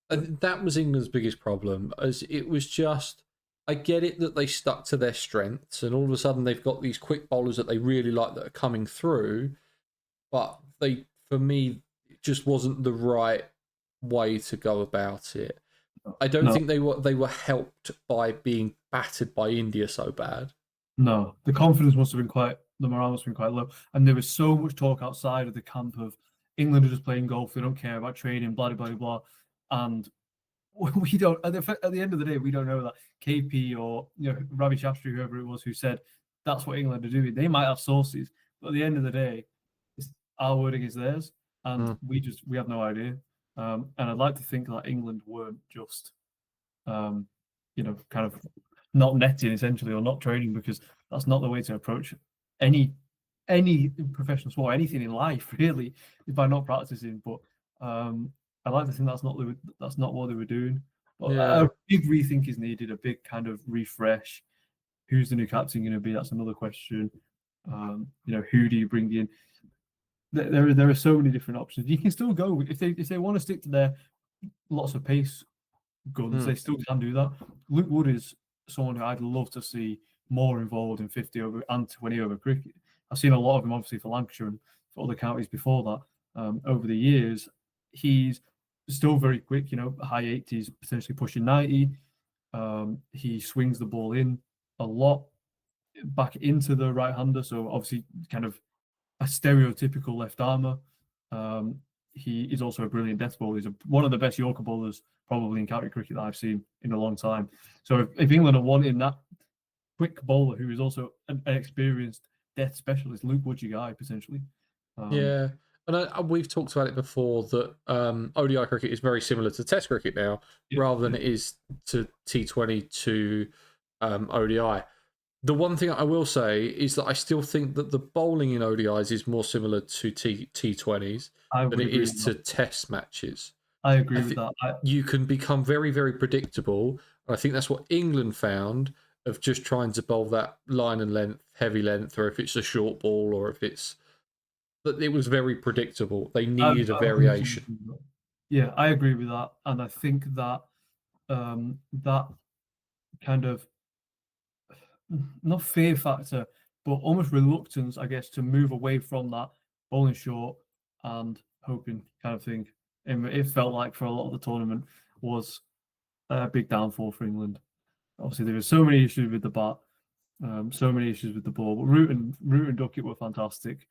That was England's biggest problem. As it was just, I get it that they stuck to their strengths, and all of a sudden they've got these quick bowlers that they really like that are coming through, but for me, it just wasn't the right way to go about it. I don't think they were helped by being battered by India so bad. No, the confidence must have been the morale must have been quite low, and there was so much talk outside of the camp of England are just playing golf, they don't care about training, blah blah blah, and we don't. At the end of the day, we don't know that KP or Ravi Shastri, whoever it was, who said that's what England are doing. They might have sources, but at the end of the day, it's our word against theirs, and we have no idea. And I'd like to think that England weren't just, kind of not netting essentially or not training, because that's not the way to approach any professional sport, anything in life really, by not practicing. But I like to think that's not what they were doing. But a big rethink is needed, a big kind of refresh. Who's the new captain going to be? That's another question. Who do you bring in? There are so many different options. You can still go if they want to stick to their lots of pace guns. They still can do that. Luke Wood is someone who I'd love to see more involved in 50 over and 20 over cricket. I've seen a lot of him obviously for Lancashire and for other counties before that. Over the years, he's still very quick. High 80s, potentially pushing 90. He swings the ball in a lot. back into the right-hander. So obviously, kind of a stereotypical left armer. He is also a brilliant death bowler. He's one of the best Yorker bowlers probably in county cricket that I've seen in a long time. So if England are wanting that quick bowler who is also an experienced death specialist, Luke Woodgy guy potentially. Yeah, and we've talked about it before that ODI cricket is very similar to Test cricket now, Yeah, rather than it is to T20 to ODI. The one thing I will say is that I still think that the bowling in ODIs is more similar to T20s I than would it agree is with to that. Test matches. I I agree with think that. you can become very, very predictable. And I think that's what England found of just trying to bowl that line and length, heavy length, or if it's a short ball, or if it's. But it was very predictable. They needed a I 100% variation. agree with that. Yeah, I agree with that, and I think that that kind of not fear factor, but almost reluctance, I guess, to move away from that bowling short and hoping kind of thing. And it felt like for a lot of the tournament was a big downfall for England. Obviously, there were so many issues with the bat, so many issues with the ball, but Root and Duckett were fantastic.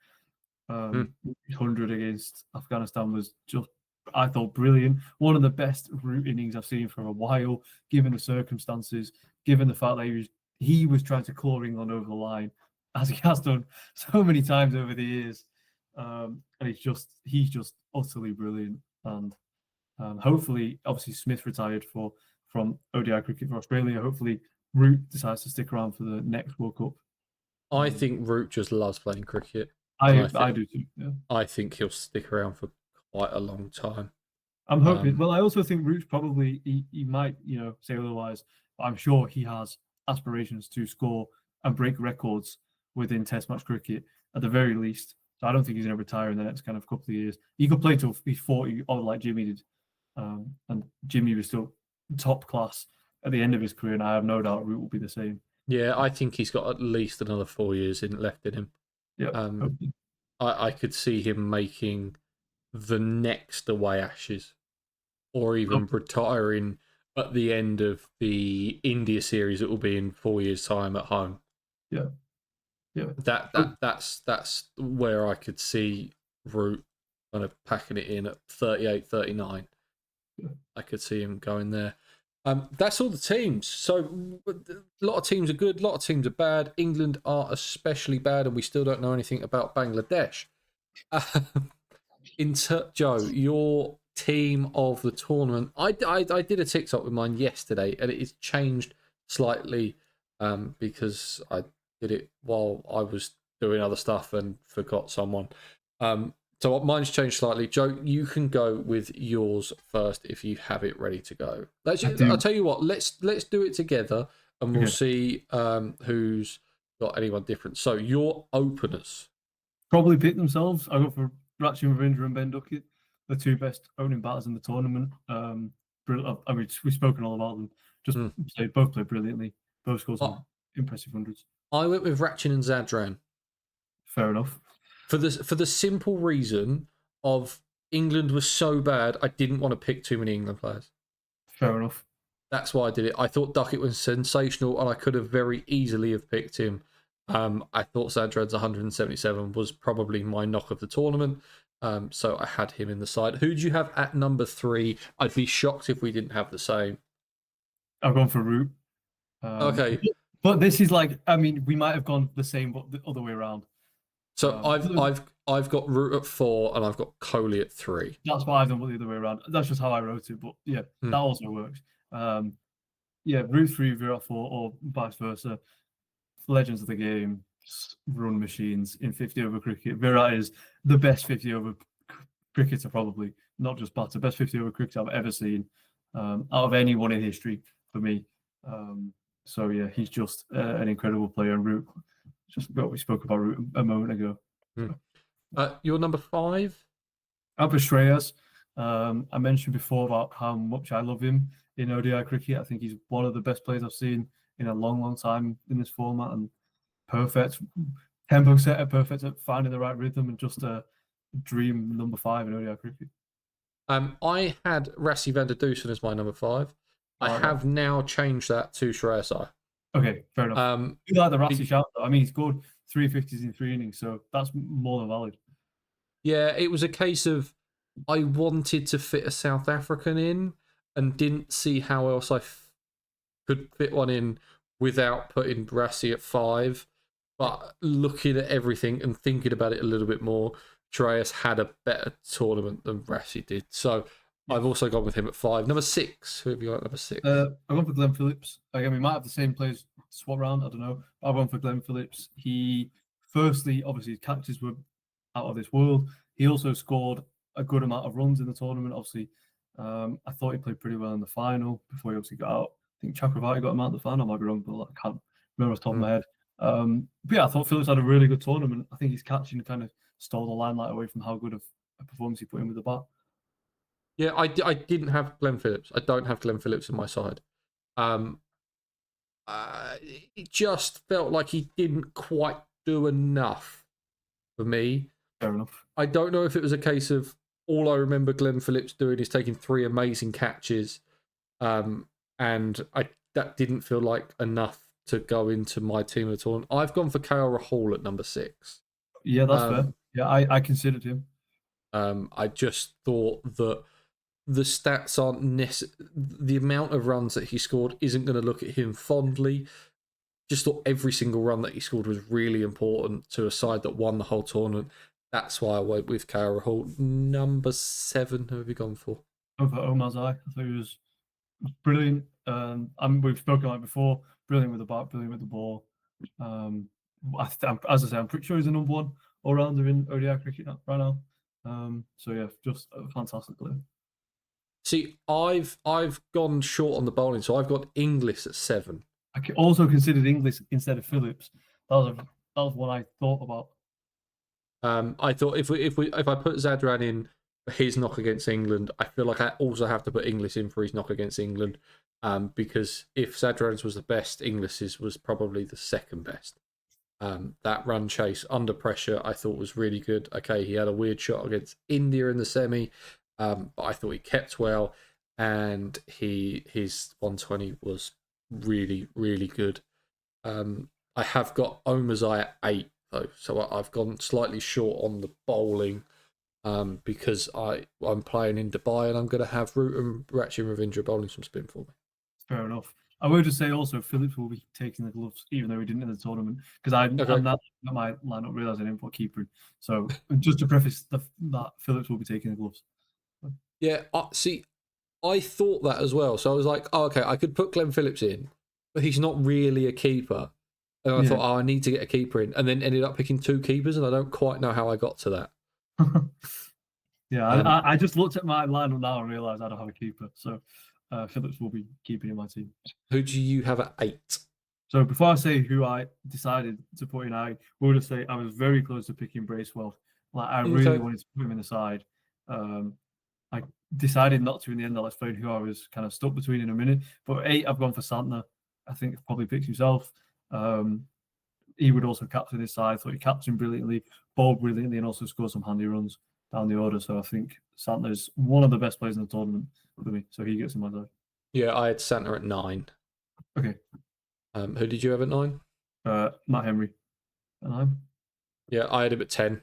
Hmm. 100 against Afghanistan was just, I thought, brilliant. One of the best Root innings I've seen for a while, given the circumstances, given the fact that he was trying to claw England over the line, as he has done so many times over the years. And he's just utterly brilliant. And hopefully, obviously, Smith retired from ODI cricket for Australia. Hopefully, Root decides to stick around for the next World Cup. I think Root just loves playing cricket, and I do too. Yeah. I think he'll stick around for quite a long time. I'm hoping. Um, Well, I also think Root's probably he might say otherwise, but I'm sure he has aspirations to score and break records within Test match cricket at the very least. So I don't think he's going to retire in the next kind of couple of years. He could play till he's 40, or like Jimmy did, and Jimmy was still top class at the end of his career, and I have no doubt Root will be the same. yeah, I think he's got at least another 4 years left in him. Yeah, Um, I could see him making the next away Ashes, or even retiring at the end of the India series. It will be in 4 years' time at home. yeah, yeah. That's where I could see Root kind of packing it in at 38, 39. Yeah. I could see him going there. That's all the teams. So a lot of teams are good, a lot of teams are bad. England are especially bad, and we still don't know anything about Bangladesh. Joe, your team of the tournament. I did a TikTok with mine yesterday, and it has changed slightly because I did it while I was doing other stuff and forgot someone. So mine's changed slightly. Joe, you can go with yours first if you have it ready to go. I'll tell you what. Let's do it together, and we'll Okay. see who's got anyone different. So your openers. Probably pick themselves. I go for Ratchin Ravindra and Ben Duckett, the two best opening batters in the tournament. I mean, we've spoken all about them. Just both played brilliantly. Both scored some impressive hundreds. I went with Ratchin and Zadran. Fair enough. For the simple reason of England was so bad, I didn't want to pick too many England players. Fair enough. That's why I did it. I thought Duckett was sensational, and I could have very easily have picked him. I thought Zadran's 177 was probably my knock of the tournament, so I had him in the side. Who do you have at number 3? I'd be shocked if we didn't have the same. I've gone for Root. Okay. But this is like, I mean, we might have gone the same, but the other way around. So I've got Root at 4, and I've got Kohli at 3. That's why I've done the other way around. That's just how I wrote it, but yeah, that also works. Yeah, Root 3, Virat 4, or vice versa. Legends of the game, run machines in 50 over cricket. Virat is the best 50 over cricketer, probably, not just batter, best 50 over cricketer I've ever seen out of anyone in history for me. So yeah, he's just an incredible player. And Root, just what we spoke about Root a moment ago. Your number 5? Albert Shreyas. I mentioned before about how much I love him in ODI cricket. I think he's one of the best players I've seen in a long, long time in this format, and perfect tempo setter, perfect at finding the right rhythm, and just a dream number 5 in ODI cricket. I had Rassi van der Dusen as my number 5. I have now changed that to Shreyas Iyer. Okay, fair enough. Um, You like the Rassi be- shout though. I mean, he scored 350s in 3 innings, so that's more than valid. yeah, it was a case of I wanted to fit a South African in and didn't see how else could fit one in without putting Brassie at 5. But looking at everything and thinking about it a little bit more, Dreas had a better tournament than Brassie did. So Yeah. I've also gone with him at 5. Number 6. Who have you got at number 6? I went for Glenn Phillips. Again, we might have the same players swap round. I don't know. I went for Glenn Phillips. He, firstly, obviously, his catches were out of this world. He also scored a good amount of runs in the tournament. Obviously, I thought he played pretty well in the final before he obviously got out. I think Chakravarti got him out in the final. I might be wrong, but I can't remember off the top of my head. But yeah, I thought Phillips had a really good tournament. I think his catching kind of stole the limelight away from how good of a performance he put in with the bat. Yeah, I didn't have Glenn Phillips. I don't have Glenn Phillips on my side. Um, it just felt like he didn't quite do enough for me. Fair enough. I don't know if it was a case of all I remember Glenn Phillips doing is taking 3 amazing catches, and that didn't feel like enough to go into my team at all. I've gone for Kyle Hall at number 6. Yeah, that's fair. Yeah, I considered him. I just thought that the stats aren't the amount of runs that he scored isn't going to look at him fondly. Just thought every single run that he scored was really important to a side that won the whole tournament. That's why I went with Kyle Hall. Number 7, who have you gone for? Over Omar Zai. I thought he was brilliant. We've spoken about it before. Brilliant with the bat, brilliant with the ball. As I say, I'm pretty sure he's the number 1 all-rounder in ODI cricket right now. So yeah, just a fantastic player. See, I've gone short on the bowling, so I've got Inglis at 7. I also considered Inglis instead of Phillips. That was what I thought about. I thought if I put Zadran in for his knock against England, I feel like I also have to put Inglis in for his knock against England, because if Zadran's was the best, Inglis's was probably the second best. That run chase under pressure, I thought was really good. Okay, he had a weird shot against India in the semi, but I thought he kept well, and his 120 was really, really good. I have got Omazai at 8 though, so I've gone slightly short on the bowling, because I'm playing in Dubai and I'm going to have Root and Rachi and Ravindra bowling some spin for me. Fair enough. I will just say also Phillips will be taking the gloves, even though he didn't in the tournament, because I'm not my lineup realising him for keeper. So just to preface that Phillips will be taking the gloves. Yeah, see, I thought that as well. So I was like, oh, okay, I could put Glenn Phillips in, but he's not really a keeper. And I thought, oh, I need to get a keeper in, and then ended up picking 2 keepers, and I don't quite know how I got to that. Yeah, I just looked at my lineup now and realised I don't have a keeper. So Phillips will be keeping in my team. Who do you have at 8? So before I say who I decided to put in, I will just say I was very close to picking Bracewell. Like I really wanted to put him in the side. I decided not to in the end. I'll explain who I was kind of stuck between in a minute. But 8, I've gone for Santner. I think probably picks himself. He would also captain his side. I thought he captained brilliantly, bowled brilliantly, and also scored some handy runs down the order. So I think Santner is one of the best players in the tournament for me. So he gets in my side. Yeah, I had Santner at 9. Okay. Who did you have at 9? Matt Henry. And I'm. Yeah, I had him at 10.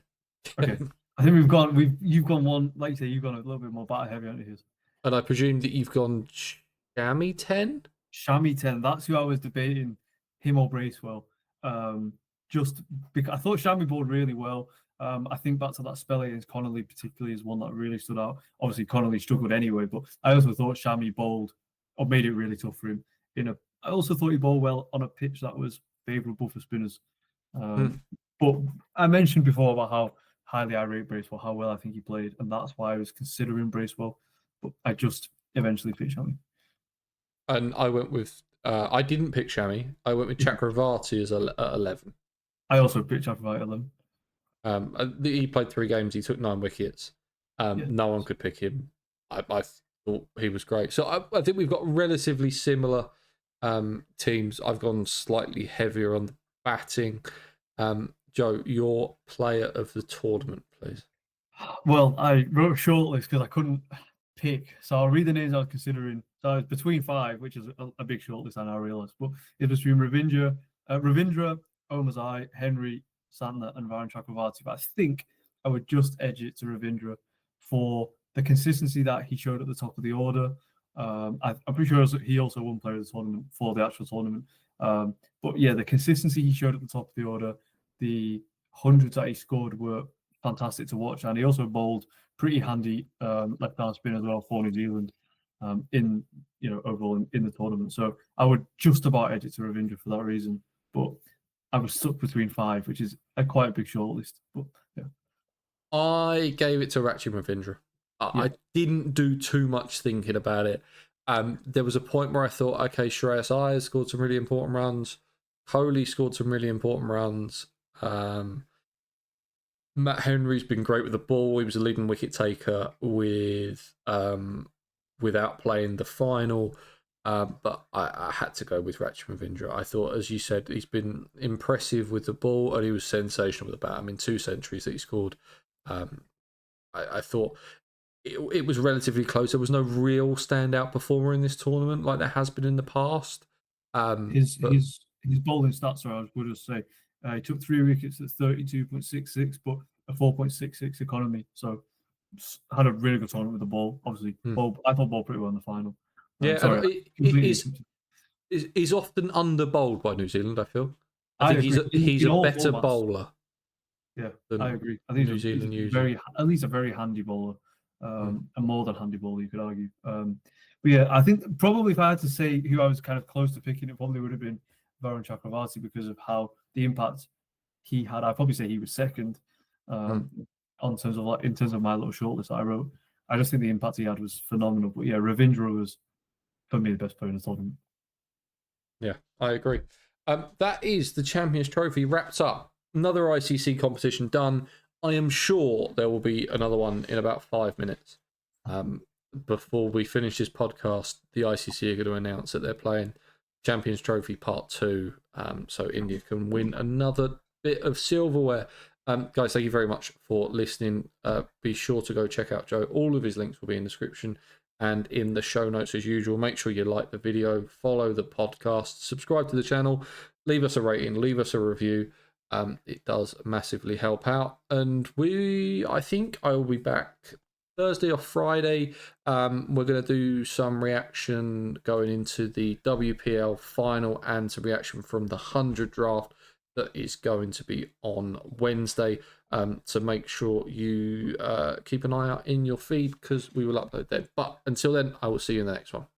Okay. I think you've gone one, like you say, you've gone a little bit more batter heavy, haven't you? And I presume that you've gone Shami 10? Shami 10. That's who I was debating, him or Bracewell. Just because I thought Shami bowled really well. I think back to that spell against Connolly, particularly, is one that really stood out. Obviously, Connolly struggled anyway, but I also thought Shami bowled or made it really tough for him. I also thought he bowled well on a pitch that was favourable for spinners. But I mentioned before about how highly I rate Bracewell, how well I think he played, and that's why I was considering Bracewell. But I just eventually picked Shami. And I went with I didn't pick Shami. I went with Chakravarti as at 11. I also picked Chakravarti at 11. He played 3 games. He took 9 wickets. Yeah. No one could pick him. I thought he was great. So I think we've got relatively similar teams. I've gone slightly heavier on the batting. Joe, your player of the tournament, please. Well, I wrote a shortlist because I couldn't pick. So I'll read the names I was considering So it's between 5, which is a big shortlist, I now realise. But it's between Ravindra, Omazai, Henry, Santner, and Varun Chakravarti. But I think I would just edge it to Ravindra for the consistency that he showed at the top of the order. I'm pretty sure he also won player of the tournament for the actual tournament. But yeah, the consistency he showed at the top of the order, the hundreds that he scored were fantastic to watch, and he also bowled pretty handy left-arm spin as well for New Zealand in overall in the tournament. So I would just about edge it to Ravindra for that reason, but I was stuck between 5, which is quite a big shortlist. But yeah, I gave it to Ravindra. I didn't do too much thinking about it. There was a point where I thought, okay, Shreyas Iyer scored some really important runs. Kohli scored some really important runs. Matt Henry's been great with the ball. He was a leading wicket taker without playing the final. But I had to go with Ravindra. I thought, as you said, he's been impressive with the ball and he was sensational with the bat. I mean, 2 centuries that he scored. I thought it was relatively close. There was no real standout performer in this tournament like there has been in the past. His bowling stats are, I would just say, he took 3 wickets at 32.66, but a 4.66 economy. So had a really good tournament with the ball. Obviously, I thought ball pretty well in the final. Sorry, he's often under bowled by New Zealand. I feel. I think he's a better bowler. Yeah, I agree. I think he's at least a very handy bowler, a more than handy bowler, you could argue. But yeah, I think probably if I had to say who I was kind of close to picking, it probably would have been Varun Chakravarti because of how the impact he had. I'd probably say he was second in terms of my little shortlist that I wrote. I just think the impact he had was phenomenal. But yeah, Ravindra was for me the best player in the tournament. Yeah, I agree. That is the Champions Trophy wrapped up. Another ICC competition done. I am sure there will be another one in about 5 minutes. Before we finish this podcast, the ICC are going to announce that they're playing Champions Trophy Part 2, so India can win another bit of silverware. Guys, thank you very much for listening. Be sure to go check out Joe. All of his links will be in the description and in the show notes as usual. Make sure you like the video, follow the podcast, subscribe to the channel, leave us a rating, leave us a review. It does massively help out. And I think I will be back Thursday or Friday. We're going to do some reaction going into the WPL final and some reaction from the 100 draft that is going to be on Wednesday. So make sure you keep an eye out in your feed because we will upload them. But until then, I will see you in the next one.